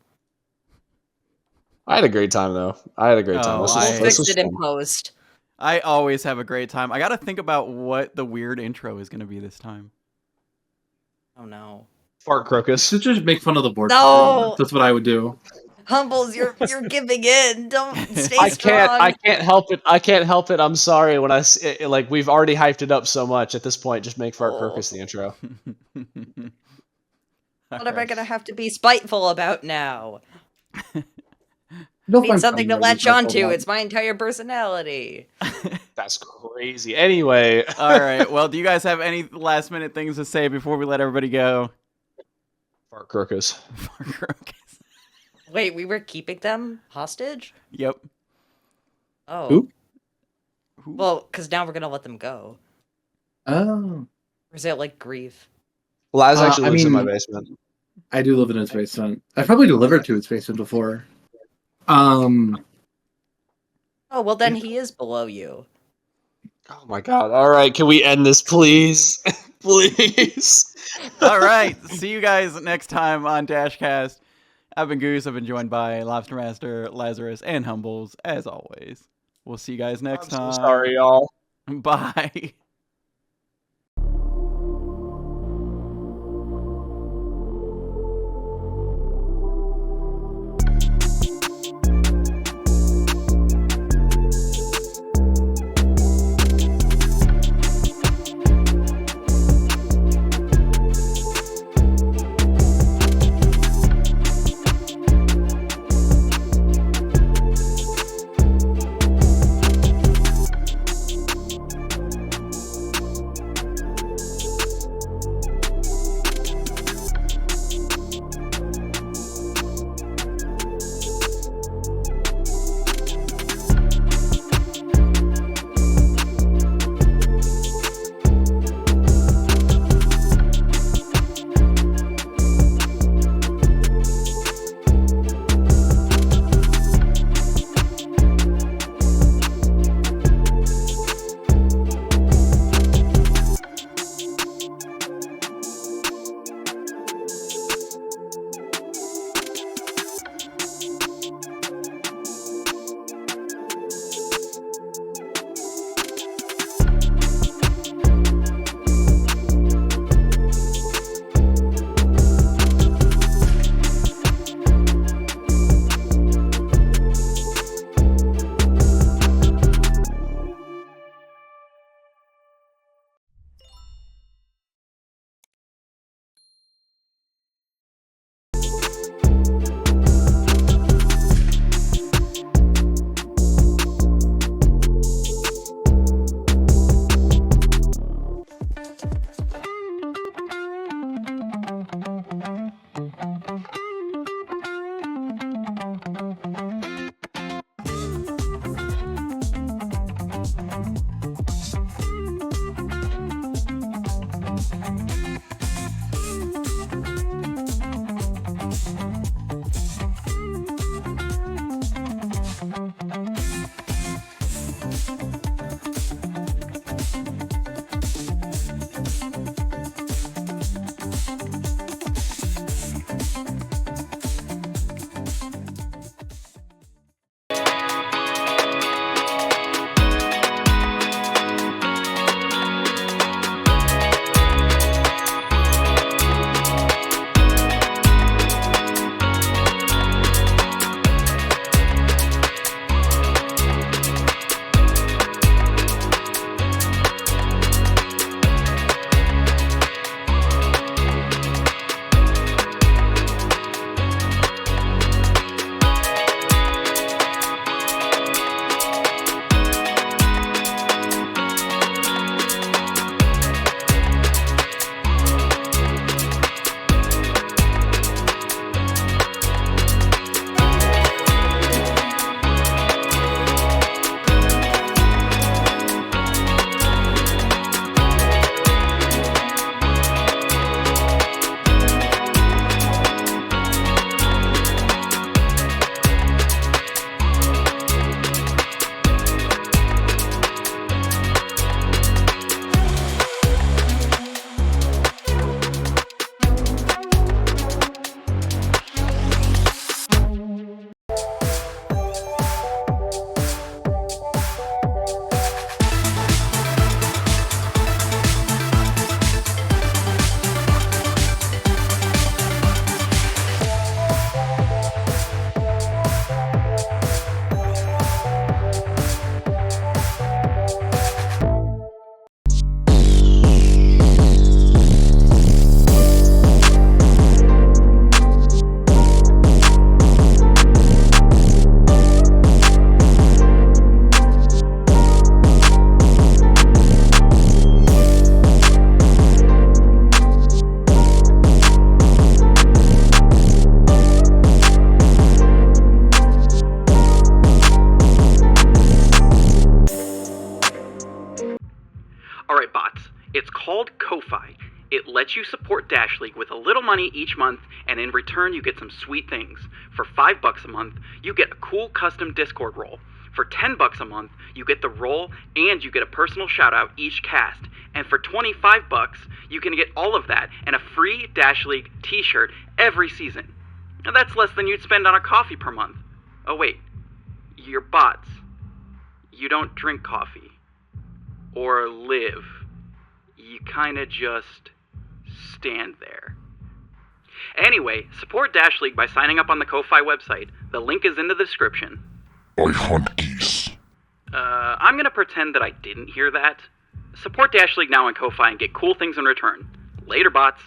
I had a great time though. I had a great time. Oh, This I- was, we'll this fix was it in fun. post. I always have a great time. I got to think about what the weird intro is going to be this time. Oh no. Fart crocus. Should just make fun of the board. No! That's what I would do. Humbles, you're giving in. Don't stay I strong. can't help it. I can't help it. I'm sorry when like we've already hyped it up so much at this point. Just make Fart Oh. crocus the intro. What am I gonna have to be spiteful about now? You'll Need find something to something latch to be onto. spiteful It's my entire personality. That's crazy. Anyway. All right. Well, do you guys have any last minute things to say before we let everybody go? Fart crocus. Wait, we were keeping them hostage? Yep. Oh. Who? Well, because now we're gonna let them go. Oh. Or is it like grief? Laz actually I lives in my mean- basement. I do live in his basement. I've probably delivered to his basement before. Oh, well then he is below you. Oh my god. All right, can we end this, please? Please. All right. See you guys next time on DashCast. I've been Goose. I've been joined by Lobster Master, Lazarus, and Humbles, as always. We'll see you guys next I'm time. so sorry, y'all. Bye. It's called Ko-Fi. It lets you support Dash League with a little money each month, and in return you get some sweet things. For $5 a month, you get a cool custom Discord role. For $10 a month, you get the role and you get a personal shout out each cast. And for $25, you can get all of that and a free Dash League t-shirt every season. Now that's less than you'd spend on a coffee per month. Oh wait, you're bots. You don't drink coffee. Or live. You kinda just stand there. Anyway, support Dash League by signing up on the Ko-Fi website. The link is in the description. I hunt geese. I'm gonna pretend that I didn't hear that. Support Dash League now on Ko-Fi and get cool things in return. Later, bots.